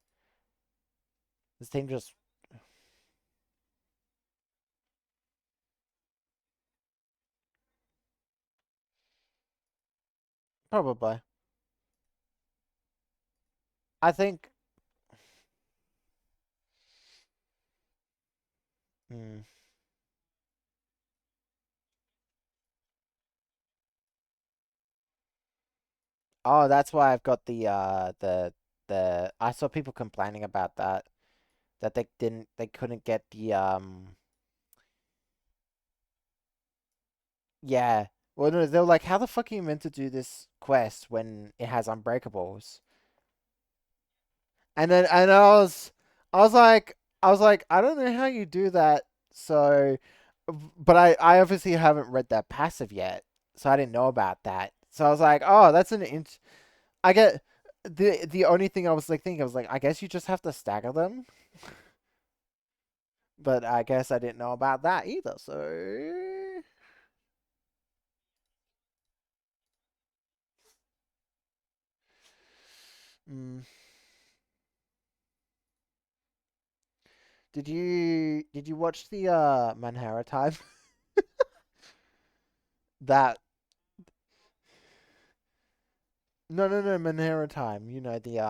This team just probably. I think. Hmm. Oh, that's why I've got the I saw people complaining about that they couldn't get the. Yeah. Well, no, they were like, how the fuck are you meant to do this quest when it has unbreakables? And I was like, I don't know how you do that. So, but I obviously haven't read that passive yet, so I didn't know about that. So I was like, oh, that's an int. I get the only thing I was like thinking, I was like, I guess you just have to stagger them, but I guess I didn't know about that either. So, mm. Did you watch the Manhara time? That no Manhara time. You know the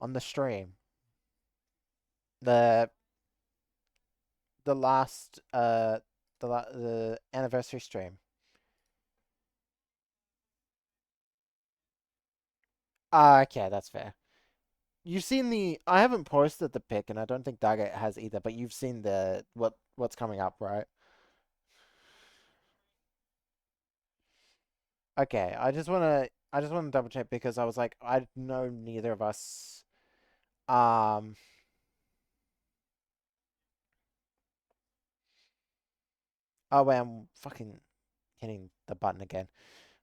on the stream, the the last the anniversary stream. Ah, okay, that's fair. You've seen the I haven't posted the pic, and I don't think Daga has either, but you've seen the what's coming up, right? Okay, I just wanna double check because I was like, I know neither of us um oh wait, I'm fucking hitting the button again.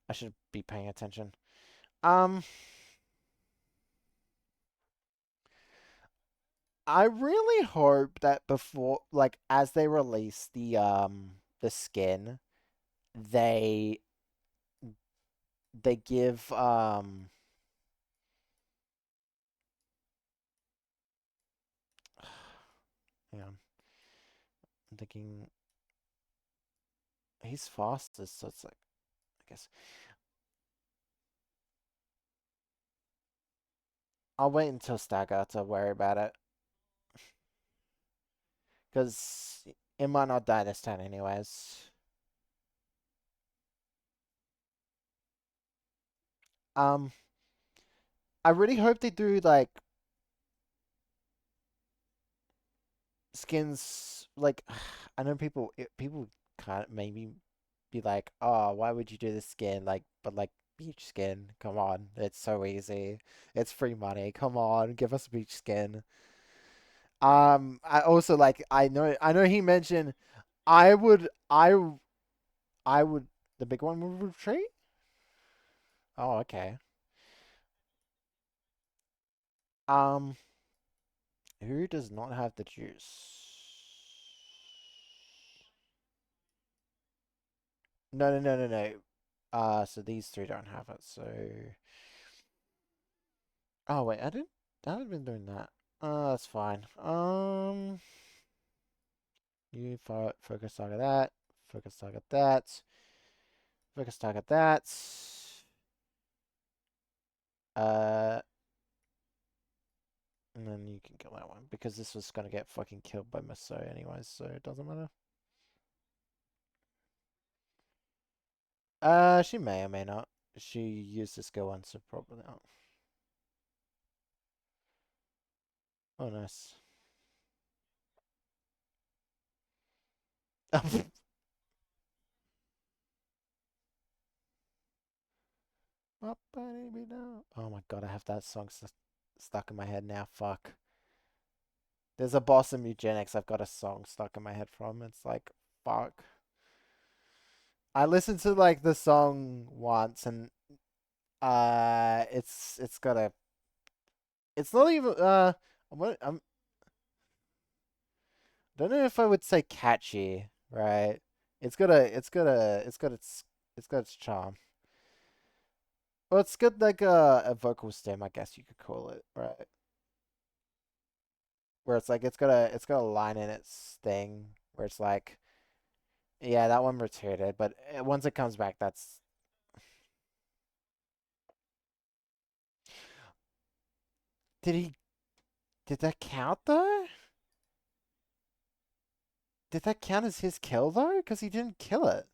I should be paying attention. Um I really hope that before, like, as they release the skin, they they give hang on, I'm thinking he's fastest, so it's like I guess I'll wait until Stagger to worry about it because it might not die this turn anyways. Um, I really hope they do like skins like I know people can't maybe be like, oh, why would you do this skin? Like, but like beach skin, come on, it's so easy. It's free money. Come on, give us a beach skin. I also like I know he mentioned I would I would the big one would retreat. Oh, okay. Um, who does not have the juice? No. So these three don't have it. So oh wait, I haven't been doing that. That's fine. You focus target that. Focus target that. Focus target that. Uh, and then you can kill that one because this was gonna get fucking killed by Maso anyways, so it doesn't matter. She may or may not. She used the skill once, so probably not. Oh, nice. Oh my god, I have that song stuck in my head now. Fuck. There's a boss in Eugenics I've got a song stuck in my head from. It's like, fuck. I listened to like the song once and it's got a it's not even don't know if I would say catchy, right? It's got its charm. Well, it's got like a vocal stem, I guess you could call it, right? Where it's like it's got a line in its thing where it's like, yeah, that one retarded, but once it comes back, that's did he did that count though? Did that count as his kill though? Because he didn't kill it.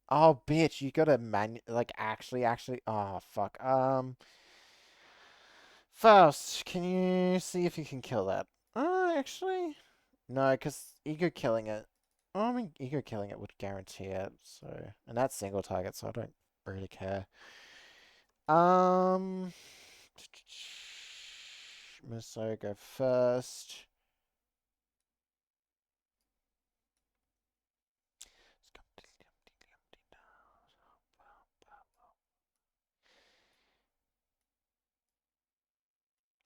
Oh, bitch, you gotta like actually. Oh, fuck. Faust, can you see if you can kill that? Actually, no, because ego killing it. Oh, I mean, ego killing it would guarantee it. So, and that's single target, so I don't really care. Um, Muso go first.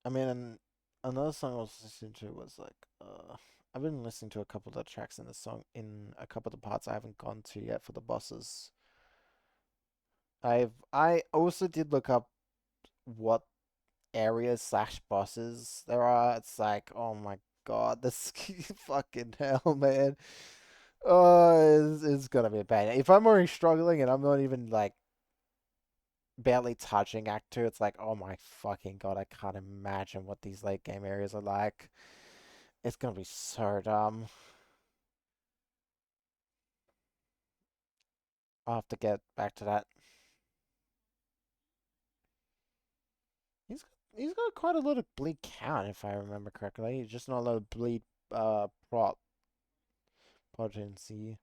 I mean, another song I was listening to was like, I've been listening to a couple of the tracks in the song, in a couple of the parts I haven't gone to yet for the bosses. I also did look up what areas slash bosses there are. It's like, oh my god, this fucking hell, man. Oh, it's gonna be a pain. If I'm already struggling and I'm not even like barely touching Act 2, it's like, oh my fucking god, I can't imagine what these late game areas are like. It's gonna be so dumb. I'll have to get back to that. He's got quite a lot of bleed count, if I remember correctly. Just not a lot of bleed prop potency.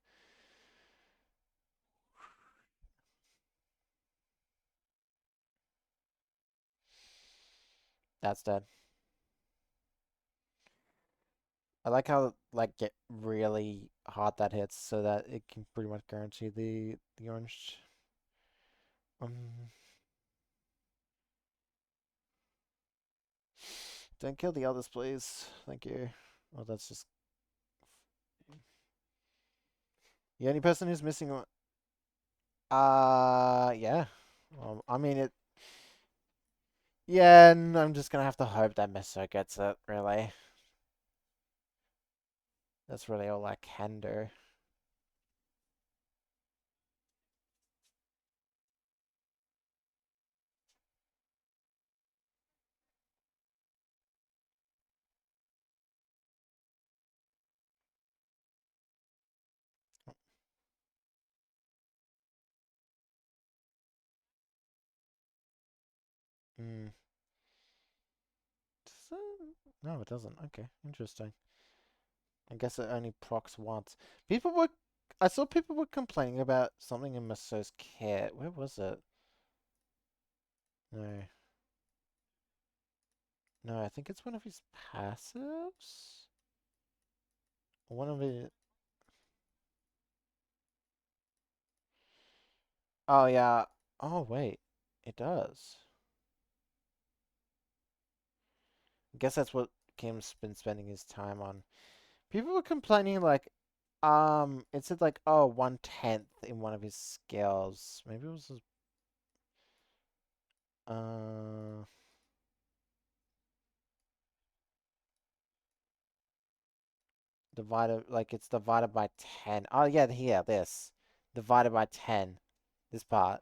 That's dead. I like how like get really hard that hits so that it can pretty much guarantee the orange. Um, don't kill the others, please. Thank you. Oh, that's just the only person who's missing. Yeah. I mean it. Yeah, and I'm just gonna have to hope that Miso gets it. Really, that's really all I can do. Hmm. No, it doesn't. Okay, interesting. I guess it only procs once. People were, I saw people were complaining about something in Maso's kit. Where was it? No, no, I think it's one of his passives. One of his. Oh yeah. Oh wait, it does. I guess that's what Kim's been spending his time on. People were complaining like, it said like, oh, 1/10 in one of his skills. Maybe it was, uh, divided, like it's divided by 10. Oh yeah, here, this. Divided by 10. This part.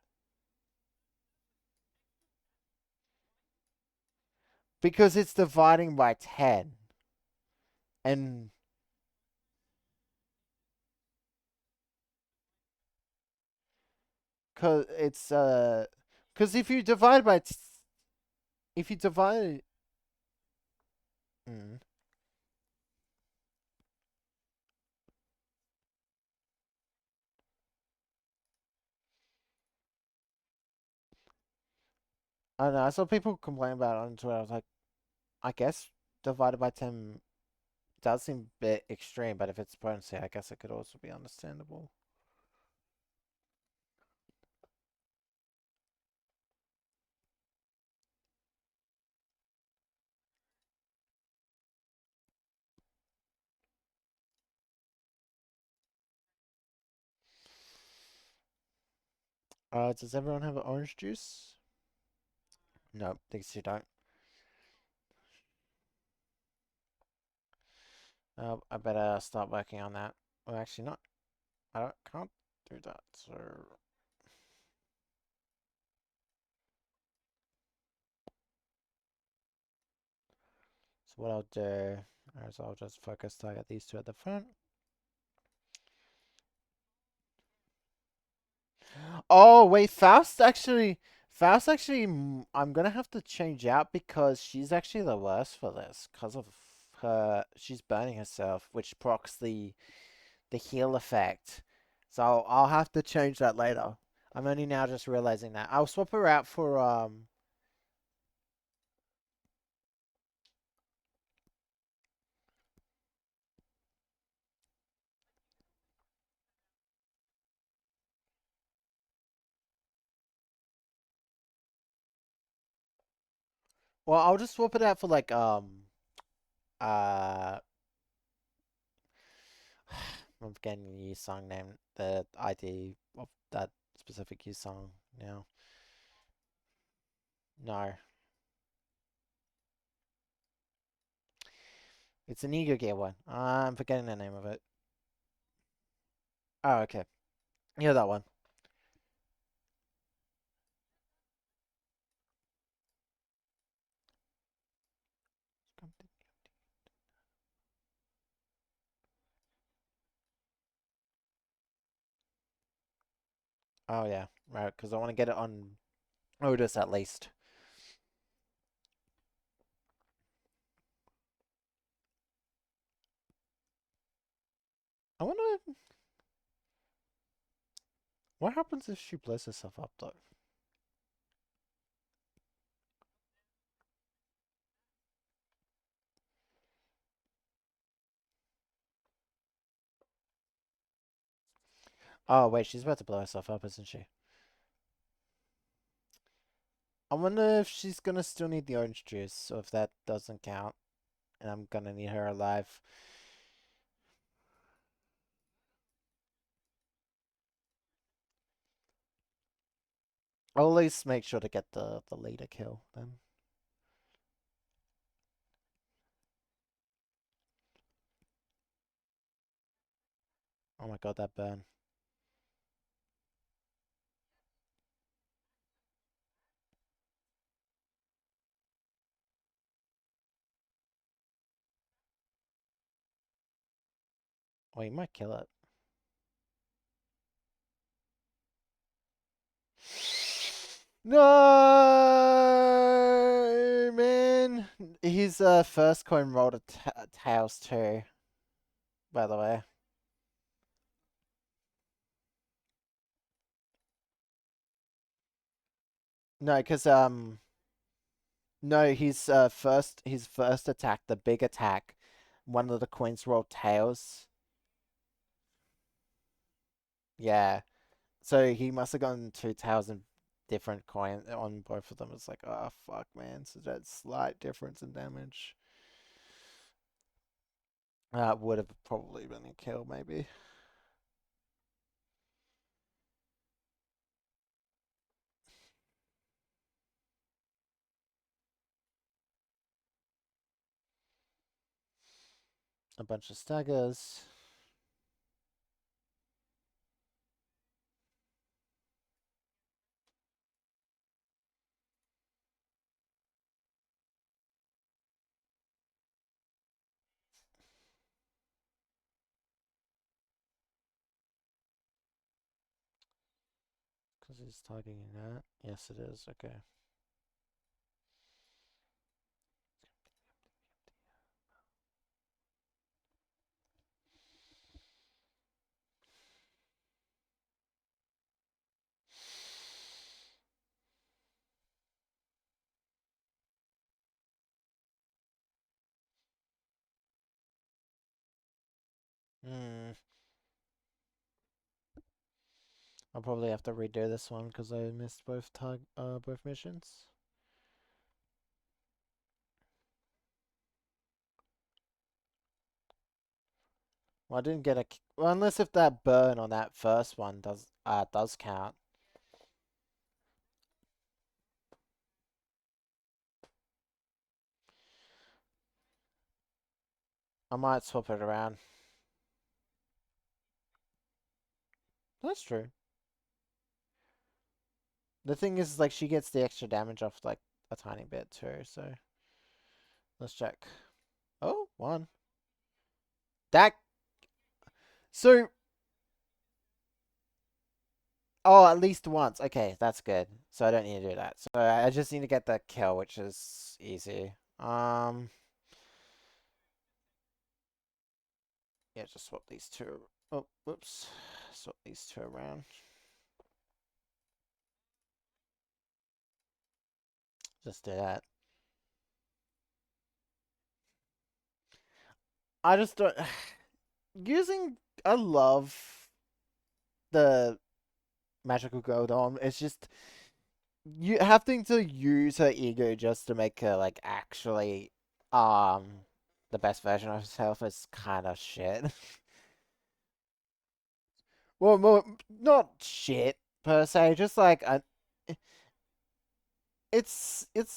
Because it's dividing by 10. And, cause it's, cause if you divide by, if you divide, mm, I don't know, I saw people complain about it on Twitter. I was like, I guess divided by 10 does seem a bit extreme, but if it's potency, I guess it could also be understandable. Does everyone have orange juice? No, these two don't. I better start working on that. Well, actually, not. Can't do that. So what I'll do is I'll just focus target these two at the front. Oh wait, Faust actually, I'm gonna have to change out because she's actually the worst for this because of her. She's burning herself, which procs the heal effect. So I'll have to change that later. I'm only now just realizing that. I'll swap her out for Well, I'll just swap it out for like uh I'm forgetting the new song name, the ID of that specific new song now. No. It's an Ego Gear one. I'm forgetting the name of it. Oh, okay. Yeah, that one. Oh yeah, right. Because I want to get it on Otis at least. I wonder what happens if she blows herself up though. Oh wait, she's about to blow herself up, isn't she? I wonder if she's gonna still need the orange juice, or if that doesn't count, and I'm gonna need her alive. I'll at least make sure to get the leader kill then. Oh my god, that burn. Oh, you might kill it. No, man. His first coin rolled a tails too, by the way. No, because no, his first attack, the big attack, one of the coins rolled tails. Yeah. So he must have gotten two tails and different coin on both of them. It's like, oh fuck, man. So that slight difference in damage. Would have probably been a kill, maybe. A bunch of staggers. Because he's targeting that. Yes, it is. Okay. Hmm. I'll probably have to redo this one because I missed both missions. Well, I didn't get a. Well, unless if that burn on that first one does count. I might swap it around. That's true. The thing is, like, she gets the extra damage off like a tiny bit too. So let's check. Oh, one. That. So Oh, at least once. Okay, that's good. So I don't need to do that. So I just need to get the kill, which is easy. Yeah, just swap these two. Oh, whoops. Swap these two around. Just do that. I just don't. Using. I love the magical gold on. It's just. You having to use her ego just to make her, like, actually. The best version of herself is kind of shit. Well, more, not shit per se, just like it's it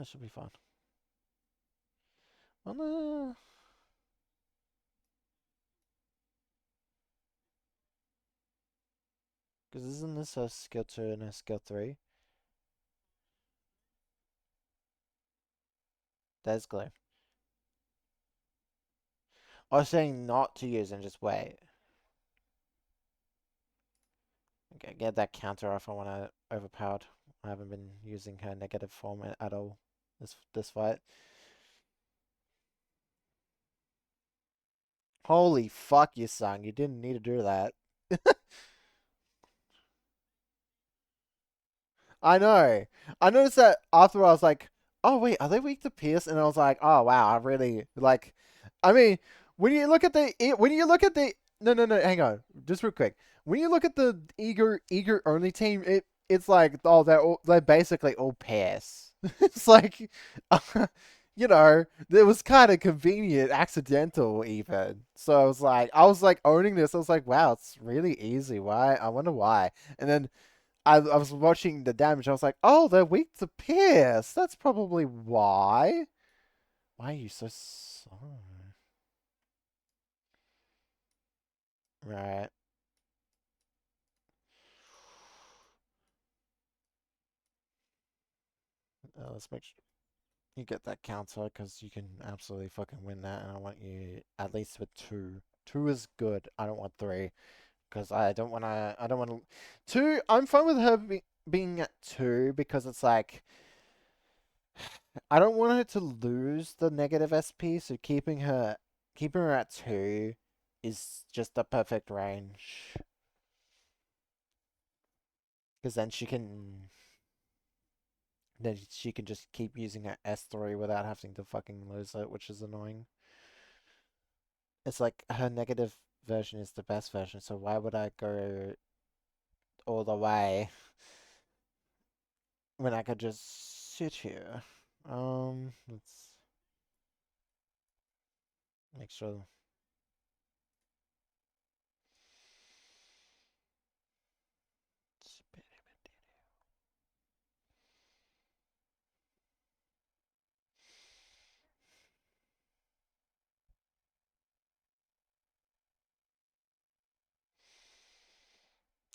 should be fun. Oh no, because isn't this a skill 2 and a skill 3? There's glue. I was saying not to use and just wait. Okay, get that counter off. I want to overpowered. I haven't been using her negative form at all this fight. Holy fuck, you son! You didn't need to do that. I know. I noticed that after I was like, oh wait, are they weak to Pierce? And I was like, oh wow, I really like. I mean, when you look at the no, hang on, just real quick. When you look at the eager only team, it's like oh they're basically all Pierce. It's like, you know, it was kind of convenient, accidental even. So I was like owning this. I was like, wow, it's really easy. Why? I wonder why. And then I was watching the damage. I was like, oh, they're weak to Pierce. That's probably why. Why are you so slow? Right. Let's make sure you get that counter because you can absolutely fucking win that. And I want you at least with two. Two is good. I don't want three because I don't want to. I don't want to. Two. I'm fine with her being at two because it's like I don't want her to lose the negative SP, so keeping her at 2 is just the perfect range. Because then she can just keep using her S3 without having to fucking lose it, which is annoying. It's like her negative version is the best version, so why would I go all the way when I could just sit here? Let's make sure.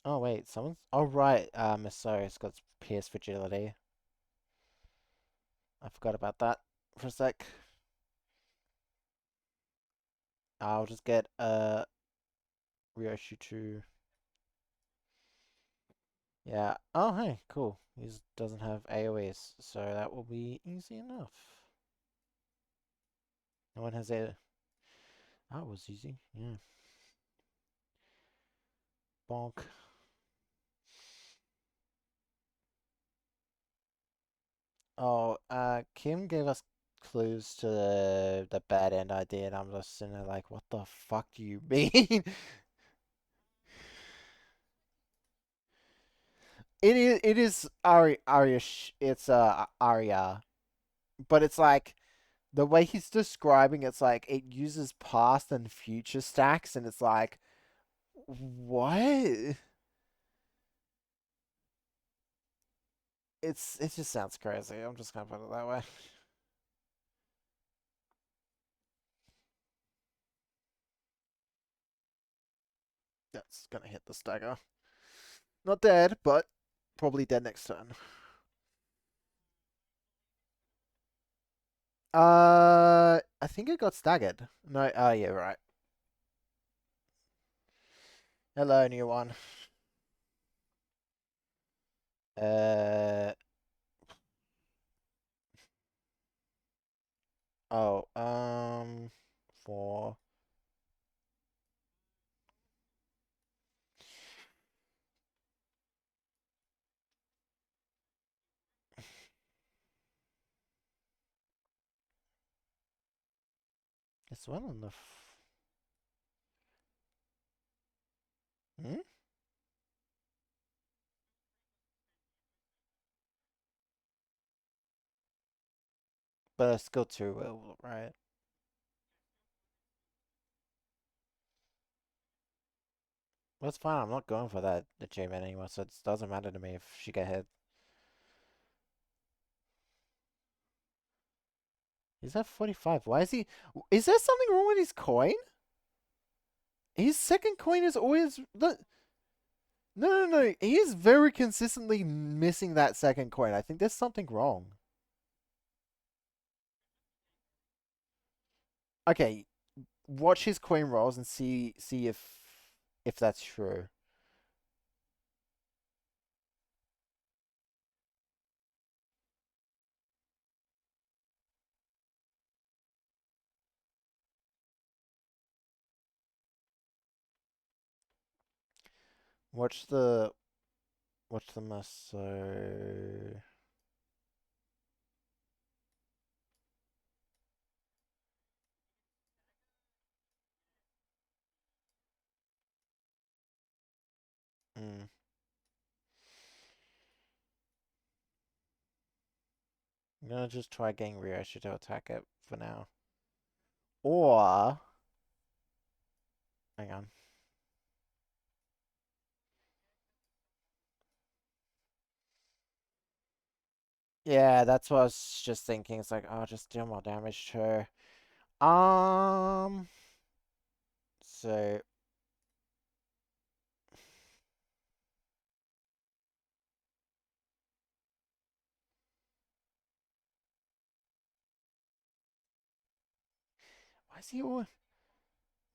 Oh wait, someone's. Oh right, Masori's got pierce fragility. I forgot about that for a sec. I'll just get Ryoshi 2. Yeah. Oh hey, cool. He doesn't have AoEs, so that will be easy enough. No one has a. That was easy. Yeah. Bonk. Oh, Kim gave us clues to the bad end idea, and I'm just sitting there like, what the fuck do you mean? It is Arya it's Arya, but it's like the way he's describing it's like it uses past and future stacks, and it's like what? It just sounds crazy. I'm just gonna put it that way. That's gonna hit the stagger. Not dead, but probably dead next turn. I think it got staggered. No, yeah, right. Hello, new one. Uh, oh, 4. This one on the. Hmm? But a skill 2 will, right? That's fine. I'm not going for that achievement anymore, so it doesn't matter to me if she get hit. He's at 45. Why is he? Is there something wrong with his coin? His second coin is always. No, no, no. He is very consistently missing that second coin. I think there's something wrong. Okay, watch his coin rolls and see if that's true. Watch the mess. So mm. I'm gonna just try getting Ryoshi to attack it for now. Or hang on. Yeah, that's what I was just thinking. It's like, oh, just deal more damage to her. So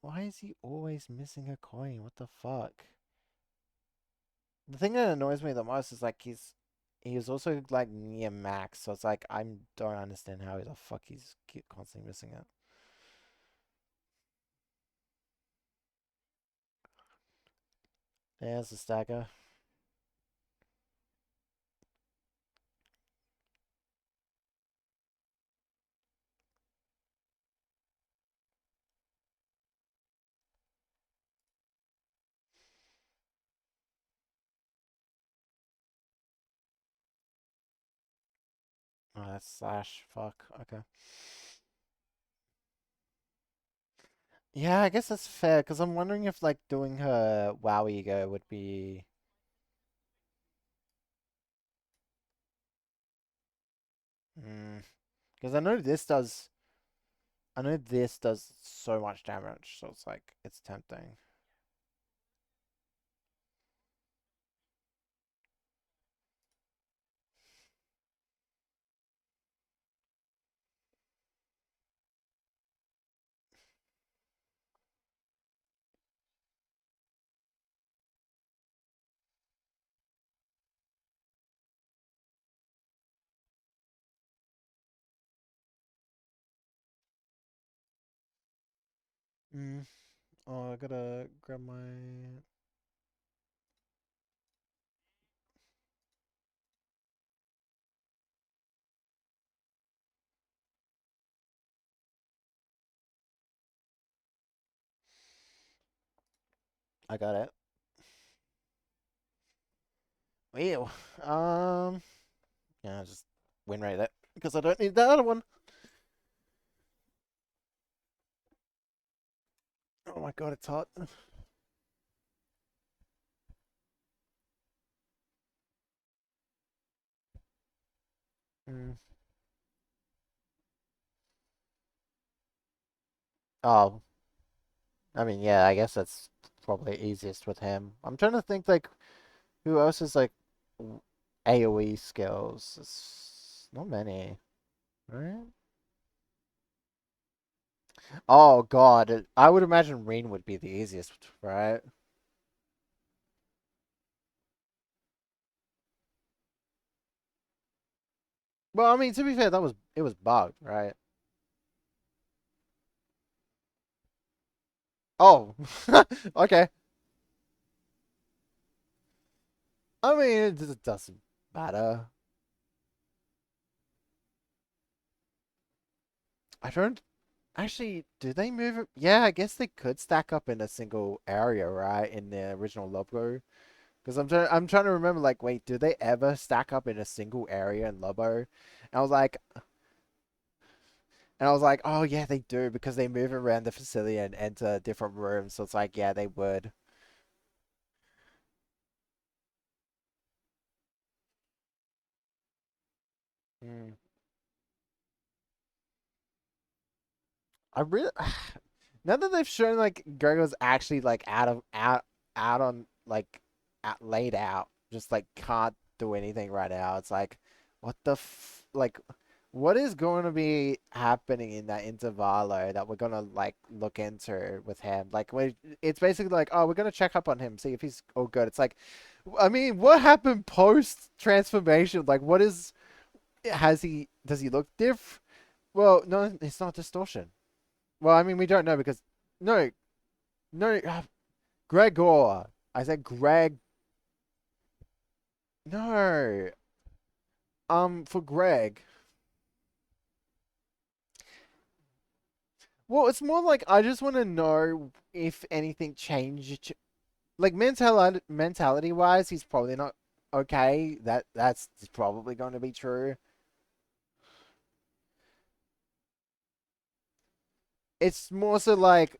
why is he always missing a coin? What the fuck? The thing that annoys me the most is like he was also like near max, so it's like I don't understand how the fuck he's constantly missing it. There's the stagger. Oh, that's slash. Fuck. Okay. Yeah, I guess that's fair, because I'm wondering if like doing her WoW ego would be. Because I know this does so much damage, so it's like it's tempting. Mm. Oh, I gotta grab my. I got it. Ew. Um. Yeah, just win rate it because I don't need that other one. Oh my god, it's hot. Mm. Oh, I mean, yeah, I guess that's probably easiest with him. I'm trying to think like who else is like AoE skills. It's not many, right? Oh god, I would imagine Reen would be the easiest, right? Well, I mean, to be fair, it was bugged, right? Oh, okay. I mean, it doesn't matter. I don't actually. Do they move it? Yeah, I guess they could stack up in a single area, right? In the original Lobo. Because I'm trying to remember. Like, wait, do they ever stack up in a single area in Lobo? And I was like, oh yeah, they do because they move around the facility and enter different rooms. So it's like, yeah, they would. Hmm. I really now that they've shown like Gregor's actually like out on like laid out, just like can't do anything right now. It's like, what the like, what is going to be happening in that intervallo that we're gonna like look into with him? Like, it's basically like, oh, we're gonna check up on him, see if he's all good. It's like, I mean, what happened post transformation? Like, what is does he look diff? Well, no, it's not distortion. Well, I mean, we don't know because no, no, Gregor. I said Greg. No, for Greg. Well, it's more like I just want to know if anything changed. Like mentality wise, he's probably not okay. That's probably going to be true. It's more so like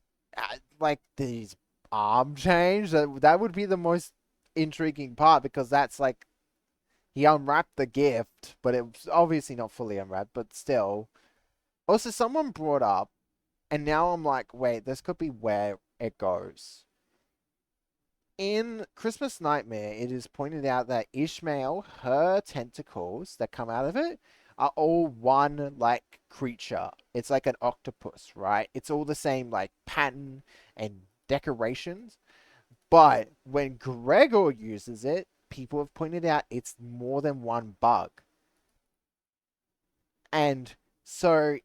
these arm change. That would be the most intriguing part because that's like he unwrapped the gift, but it was obviously not fully unwrapped, but still. Also, someone brought up, and now I'm like, wait, this could be where it goes. In Christmas Nightmare, it is pointed out that Ishmael, her tentacles that come out of it, are all one like creature. It's like an octopus, right? It's all the same like pattern and decorations. But when Gregor uses it, people have pointed out it's more than one bug. And so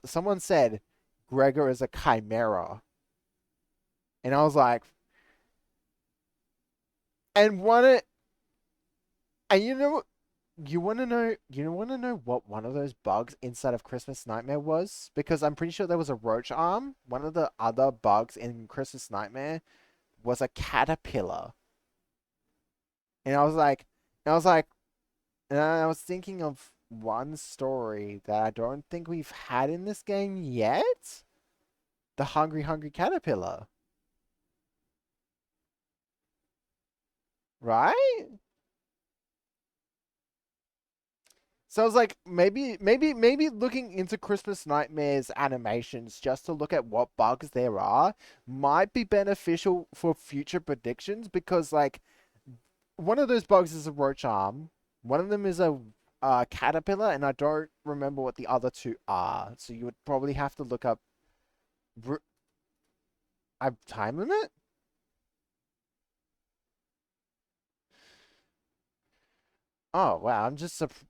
someone said Gregor is a chimera, and I was like, and one and you want to know what one of those bugs inside of Christmas Nightmare was? Because I'm pretty sure there was a roach arm. One of the other bugs in Christmas Nightmare was a caterpillar, and I was like, and I was thinking of one story that I don't think we've had in this game yet. The Hungry Hungry Caterpillar, right? So I was like, maybe looking into Christmas Nightmares animations just to look at what bugs there are might be beneficial for future predictions because like one of those bugs is a roach arm, one of them is a caterpillar, and I don't remember what the other two are. So you would probably have to look up. I time limit. Oh wow,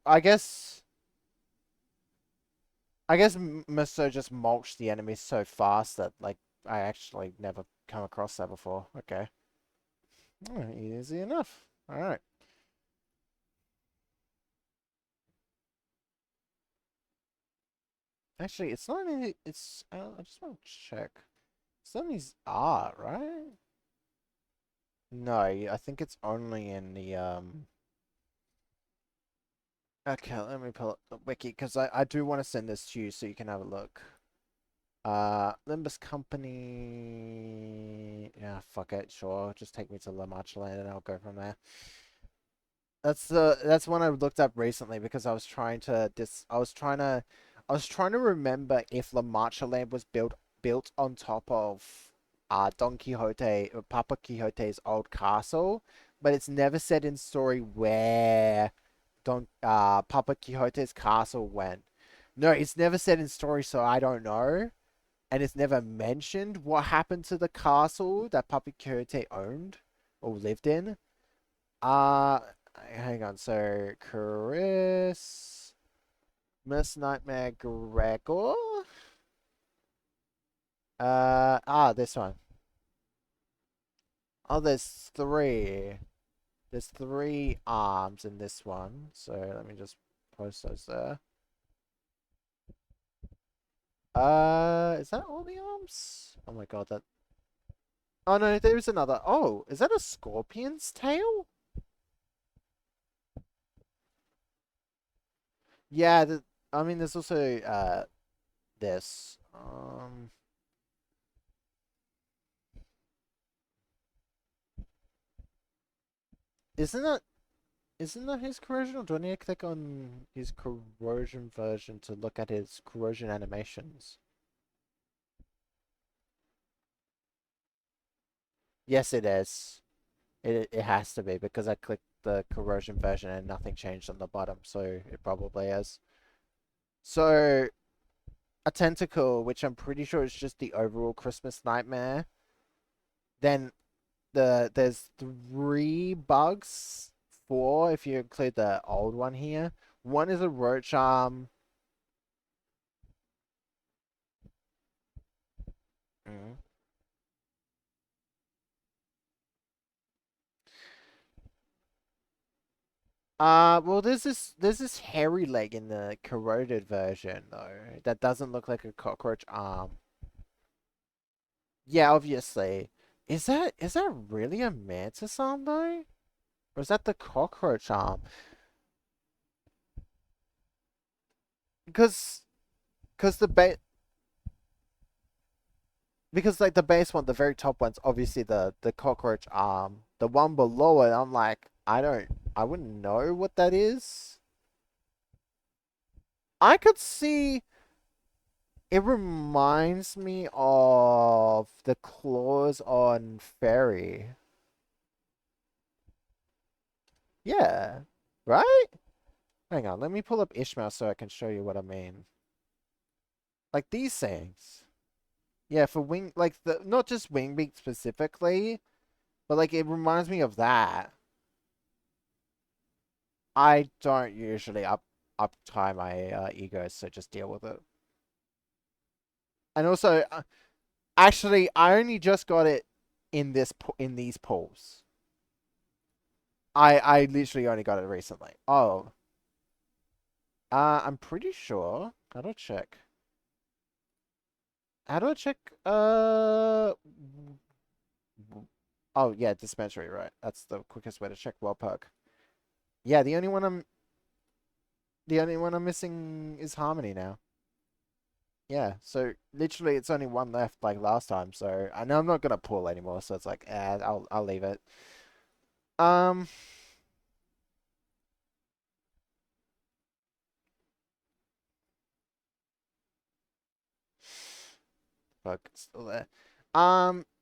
I guess Miso just mulched the enemies so fast that like I actually never come across that before. Okay. Oh, easy enough. All right. Actually, it's not any. It's. I just want to check. Some of these are right. No, I think it's only in the. Okay, let me pull up the wiki because I do want to send this to you so you can have a look. Limbus Company. Yeah, fuck it. Sure, just take me to La Mancha Land and I'll go from there. That's one I looked up recently because I was trying to I was trying to remember if La Mancha Land was built on top of Don Quixote or Papa Quixote's old castle, but it's never said in story where Don Papa Quixote's castle went. No, it's never said in story, so I don't know. and it's never mentioned what happened to the castle that Puppy Coyote owned or lived in. Uh, Hang on. So, Chris, Miss Nightmare Gregor. This one. Oh, there's three. There's three arms in this one. So let me just post those there. Is that all the arms? Oh my god, that. Oh no, there's another. Oh, is that a scorpion's tail? Yeah, I mean, there's also this. Isn't that his corrosion? Or do I need to click on his corrosion version to look at his corrosion animations? Yes, it is. It has to be because I clicked the corrosion version and nothing changed on the bottom, so it probably is. So a tentacle, which I'm pretty sure is just the overall Christmas nightmare. Then there's three bugs, four if you include the old one here. One is a roach arm. Mm. Well, there's this hairy leg in the corroded version though that doesn't look like a cockroach arm. Yeah, obviously. Is that really a mantis arm though? Or is that the cockroach arm? Because because the base because like the base one, the very top one's obviously the cockroach arm. The one below it, I'm like, I wouldn't know what that is. I could see it reminds me of the claws on Fairy. Yeah. Right? Hang on, let me pull up Ishmael so I can show you what I mean. Like these things. Yeah, for wing, like the not just Wingbeat specifically, but like it reminds me of that. I don't usually up tie my ego, so just deal with it. And also, actually, I only just got it in in these pools. I literally only got it recently. Oh, I'm pretty sure. How do I check? How do I check? Oh yeah, dispensary, right? That's the quickest way to check well perk. Yeah, the only one I'm missing is Harmony now. Yeah, so literally it's only one left like last time, so I know I'm not gonna pull anymore, so it's like, I'll leave it. Um, fuck, still there.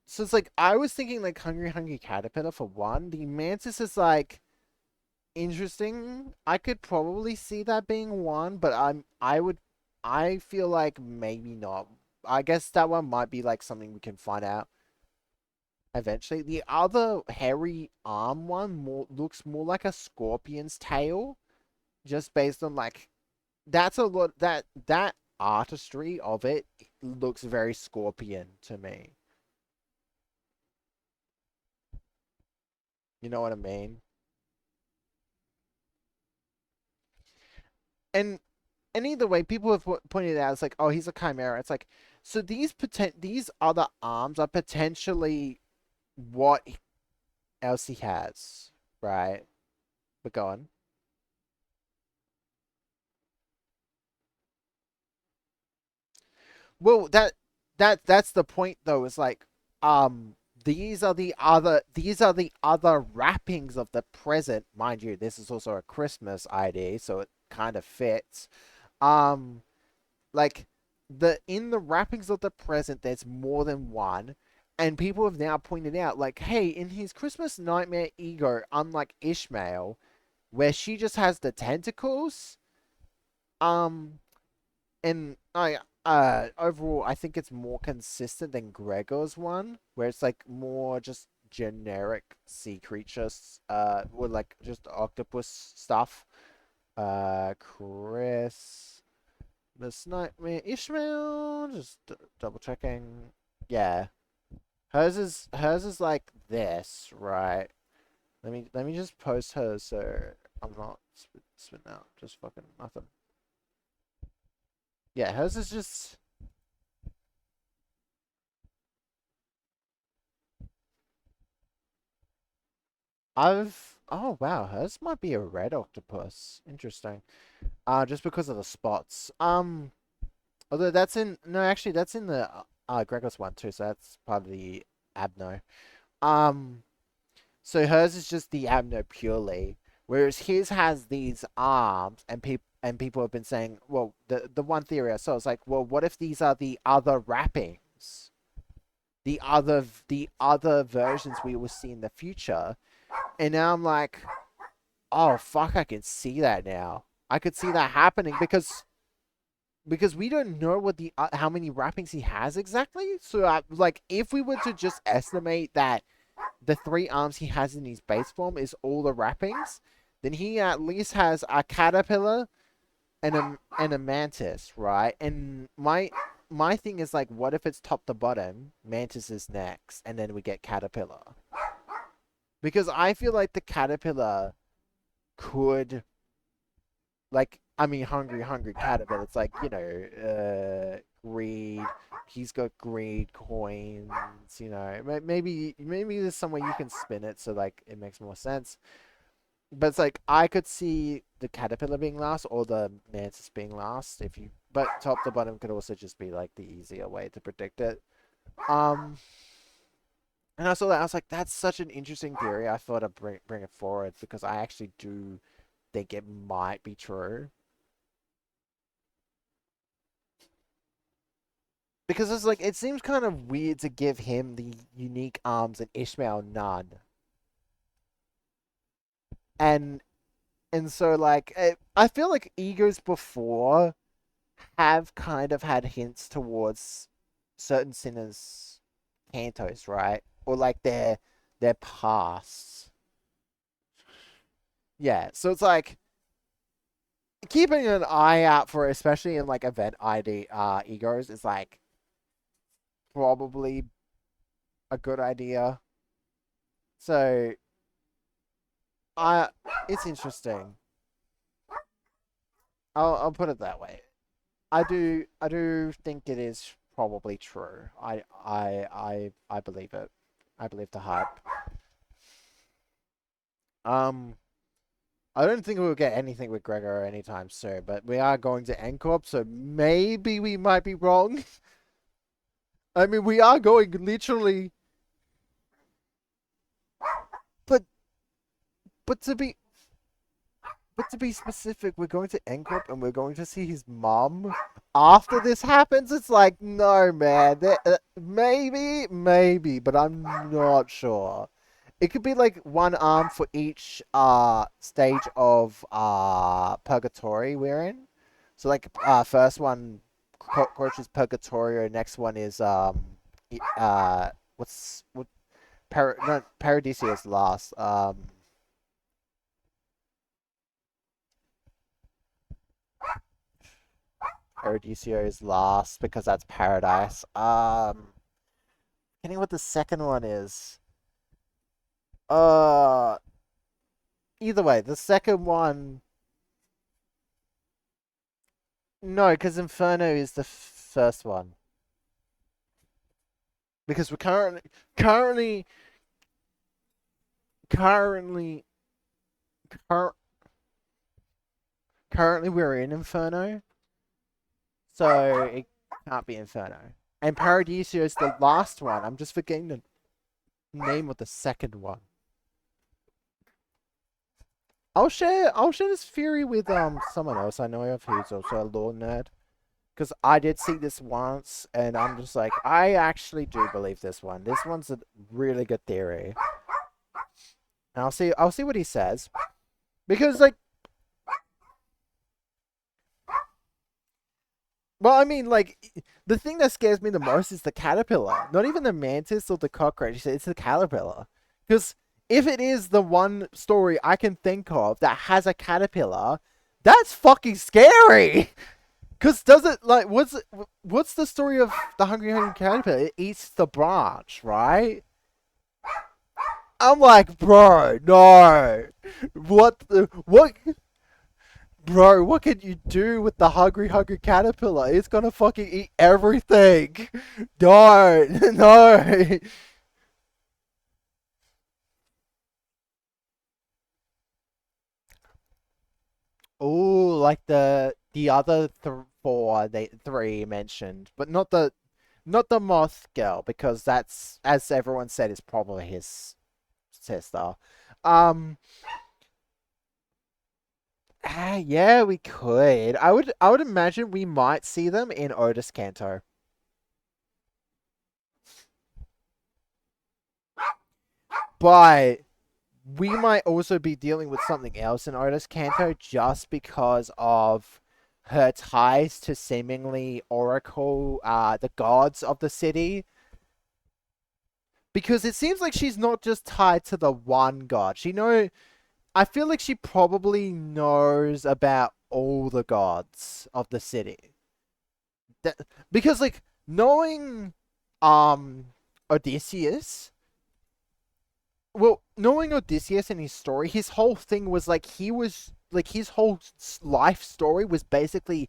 So it's like I was thinking like Hungry Hungry Caterpillar for one. The Mantis is like interesting. I could probably see that being one, but I feel like maybe not. I guess that one might be like something we can find out eventually. The other hairy arm one looks more like a scorpion's tail, just based on like that's a lot that artistry of it looks very scorpion to me. You know what I mean? And either way, people have pointed out it's like, oh, he's a chimera. It's like, so these other arms are potentially what else he has, right? But go on. Well, that's the point though. Is like, these are the other wrappings of the present. Mind you, this is also a Christmas ID, so it kind of fits. Um, like the in the wrappings of the present, there's more than one. And people have now pointed out, like, hey, in his Christmas Nightmare ego, unlike Ishmael, where she just has the tentacles, um, and overall, I think it's more consistent than Gregor's one, where it's like more just generic sea creatures, or like just octopus stuff. Chris, Miss Nightmare, Ishmael, just double checking. Yeah, hers is like this, right? Let me just post hers so I'm not spitting out just fucking nothing. Yeah, hers is just. Oh wow, hers might be a red octopus. Interesting. Just because of the spots. Although that's in no, actually that's in the Gregor's one too, so that's part of the Abno. Um, so hers is just the Abno purely, whereas his has these arms, and people have been saying, well, the one theory I saw is like, well, what if these are the other wrappings, the other versions we will see in the future? And now I'm like, oh fuck, I can see that now. I could see that happening because we don't know what the how many wrappings he has exactly. So like if we were to just estimate that the 3 arms he has in his base form is all the wrappings, then he at least has a caterpillar and a mantis, right? And my thing is like, what if it's top to bottom, mantis is next, and then we get caterpillar? Because I feel like the caterpillar could, like, I mean, hungry caterpillar. It's like, greed. He's got greed coins. Maybe there's some way you can spin it so like it makes more sense. But it's like I could see the caterpillar being last or the mantis being last if you. But top to bottom could also just be like the easier way to predict it. Um, and I saw that I was like, that's such an interesting theory. I thought I'd bring it forward because I actually do think it might be true. Because it's like it seems kind of weird to give him the unique arms and Ishmael none. And so like I feel like egos before have kind of had hints towards certain sinners' cantos, right? Or like their pasts. Yeah, so it's like keeping an eye out for, especially in like event ID egos, is like probably a good idea. So I it's interesting. I'll put it that way. I do think it is probably true. I believe it. I believe the hype. Um, I don't think we'll get anything with Gregor anytime soon, but we are going to NCorp, so maybe we might be wrong. I mean, we are going literally, but but to be But to be specific, we're going to NCorp and we're going to see his mom. After this happens, it's like, no, man. Maybe, but I'm not sure. It could be like 1 arm for each stage of purgatory we're in. So like first one, coach is Purgatorio. Next one is what no, Paradisia is last. Paradiso is last because that's paradise. Forgetting what the second one is. Uh, Either way, the second one. No, because Inferno is the first one. Because we're currently, currently, cur- currently we're in Inferno, so it can't be Inferno. And Paradiso is the last one. I'm just forgetting the name of the second one. I'll share this theory with someone else I know of who's also a lore nerd. Because I did see this once, and I'm just like, I actually do believe this one. This one's a really good theory. And I'll see what he says. Because like Well, I mean, like, the thing that scares me the most is the caterpillar. Not even the mantis or the cockroach. It's the caterpillar. Because if it is the one story I can think of that has a caterpillar, that's fucking scary. Because does it, like, what's the story of the Hungry Caterpillar? It eats the branch, right? I'm like, bro, no. What? Bro, what can you do with the hungry caterpillar? It's gonna fucking eat everything. No, no. Oh, like the other four, they three mentioned, but not the moth girl because that's, as everyone said, is probably his sister. Um, yeah, we could. I would imagine we might see them in Otis Kanto. But we might also be dealing with something else in Otis Kanto just because of her ties to seemingly Oracle, the gods of the city. Because it seems like she's not just tied to the one god. I feel like she probably knows about all the gods of the city. That, because like knowing Odysseus, well, knowing Odysseus and his story, his whole thing was like he was like his whole life story was basically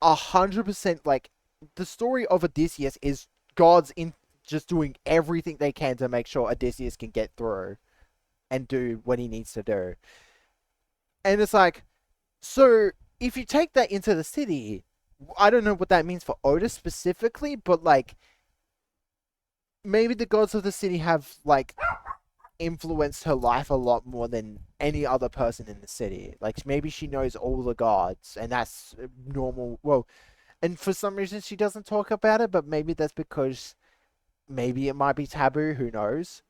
100% like the story of Odysseus is gods in just doing everything they can to make sure Odysseus can get through and do what he needs to do. And it's like, so if you take that into the city, I don't know what that means for Otis specifically, but like maybe the gods of the city have like influenced her life a lot more than any other person in the city. Like maybe she knows all the gods, and that's normal. Well, and for some reason she doesn't talk about it, but maybe that's because maybe it might be taboo. Who knows?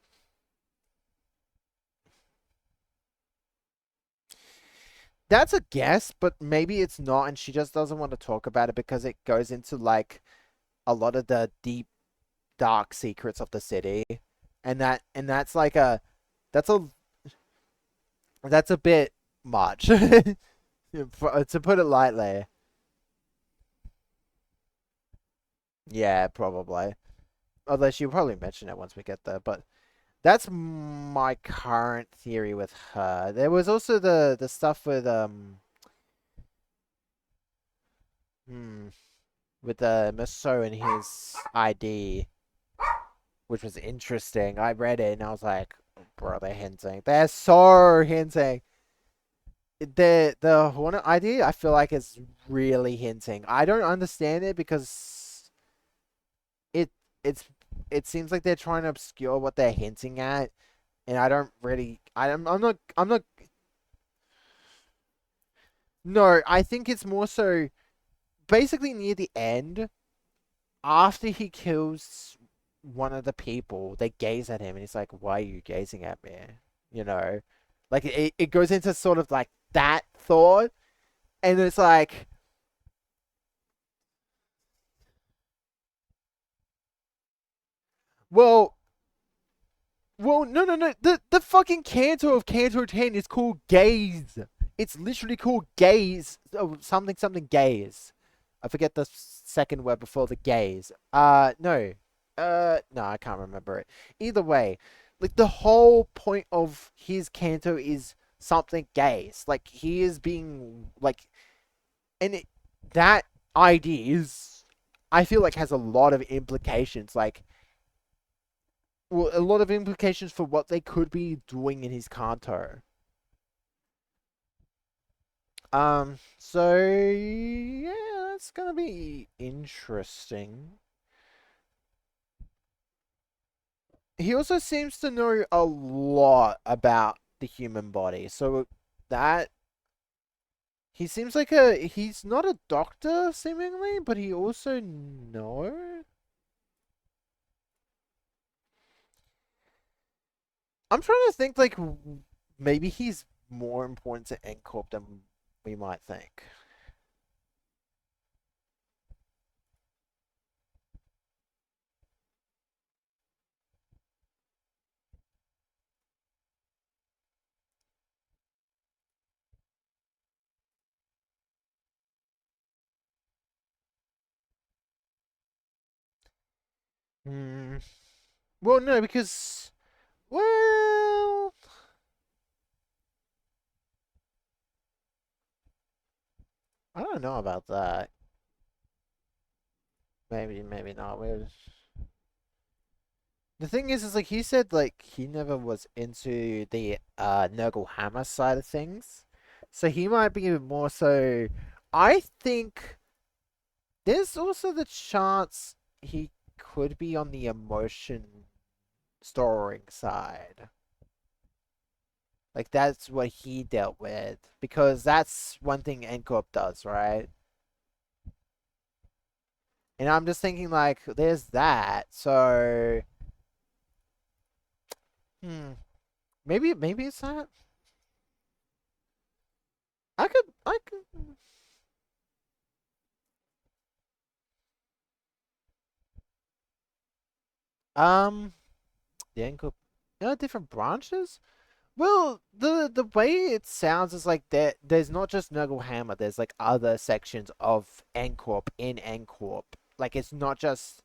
That's a guess, but maybe it's not, and she just doesn't want to talk about it because it goes into like a lot of the deep, dark secrets of the city, and that's a that's a bit much, to put it lightly. Yeah, probably. Although she'll probably mention it once we get there, but that's my current theory with her. There was also the stuff with hmm, with Maso and his ID, which was interesting. I read it and I was like, bro, they're hinting. They're so hinting. The Hornet ID, I feel like is really hinting. I don't understand it because it it's it seems like they're trying to obscure what they're hinting at, and I don't really. I'm not. No, I think it's more so basically near the end after he kills one of the people, they gaze at him and he's like, "Why are you gazing at me?" You know, like it goes into sort of like that thought, and it's like, well, no, no, no. The fucking canto of Canto 10 is called Gaze. It's literally called Gaze. Oh, something something gaze. I forget the second word before the gaze. No. No, I can't remember it. Either way, like the whole point of his canto is something gaze. Like he is being like, and that idea is, I feel like has a lot of implications. Like, well, a lot of implications for what they could be doing in his canto. So yeah, that's gonna be interesting. He also seems to know a lot about the human body, so that he seems like he's not a doctor seemingly, but he also know. I'm trying to think like maybe he's more important to NCorp than we might think. Hmm. Well, no, because well, I don't know about that. Maybe, maybe not. The thing is like he said, like he never was into the Nurgle Hammer side of things, so he might be more so. I think there's also the chance he could be on the emotion storing side. Like that's what he dealt with because that's one thing Ncorp does, right? And I'm just thinking like there's that. So maybe it's that. I could the Ncorp different branches? Well, the way it sounds is like there's not just Nurgle Hammer, there's like other sections of Ncorp in Ncorp. Like it's not just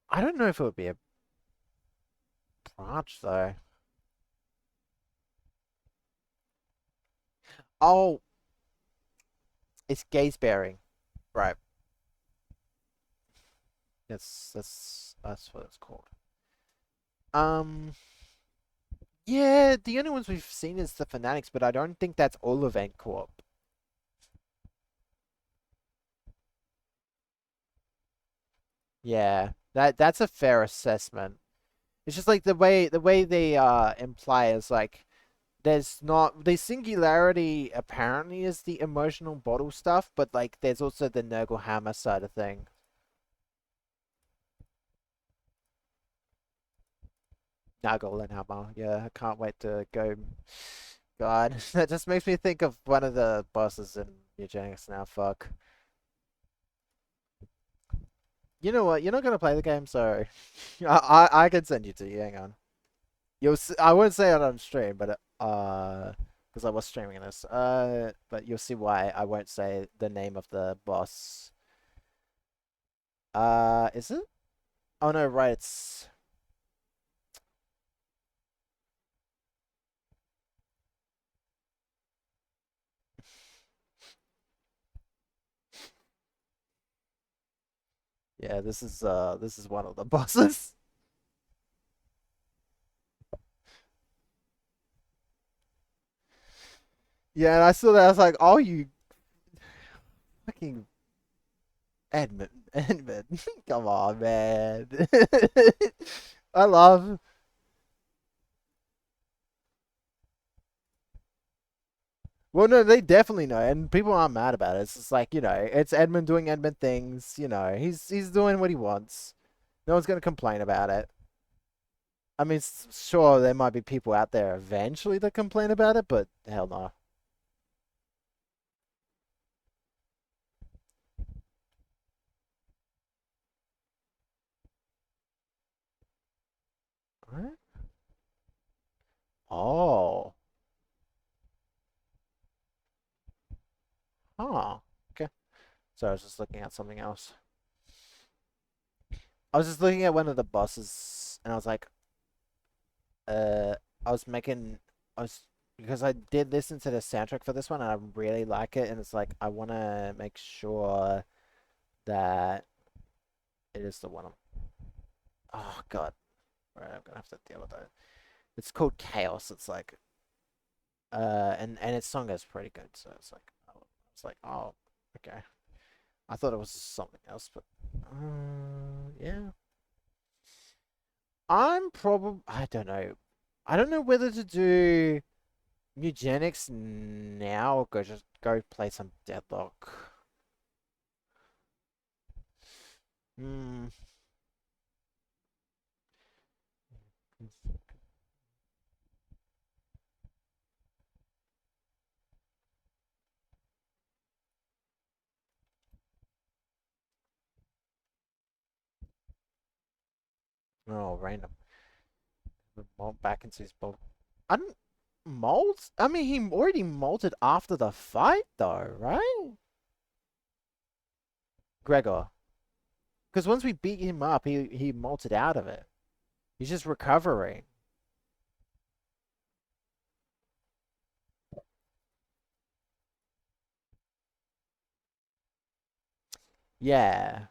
I don't know if it would be a branch though. Oh, it's gaze bearing. Right. That's what it's called. Um yeah, the only ones we've seen is the Fanatics, but I don't think that's all of Ncorp. Yeah. That's a fair assessment. It's just like the way they imply is like there's not the singularity apparently is the emotional bottle stuff, but like there's also the Nurgle Hammer side of thing. Nurgle and Hammer, yeah, I can't wait to go. God, that just makes me think of one of the bosses in Eugenics now. Fuck. You know what? You're not gonna play the game, so I can send you to you. Hang on. I won't say it on stream, but because I was streaming this. But you'll see why I won't say the name of the boss. Is it? Oh no, right. It's yeah. This is one of the bosses. Yeah, and I saw that. I was like, oh, you fucking Edmund, Edmund. Come on, man. I love. Well, no, they definitely know, and people aren't mad about it. It's just like it's Edmund doing Edmund things. He's doing what he wants. No one's gonna complain about it. I mean, sure, there might be people out there eventually that complain about it, but hell no. What? Oh, huh. Okay. So I was just looking at something else. I was just looking at one of the bosses, and I was like, uh, I was making, I was because I did listen to the soundtrack for this one, and I really like it, and it's like I want to make sure that it is the one. Oh God, right, I'm gonna have to deal with that. It's called Chaos. It's like, and its song is pretty good, so it's like, oh, okay. I thought it was something else, but yeah. I don't know. I don't know whether to do eugenics now or just go play some Deadlock. Hmm. Oh, random. Mold back into his bolt. I don't mold. I mean, he already molted after the fight, though, right? Gregor. Because once we beat him up, he molted out of it. He's just recovering. Yeah.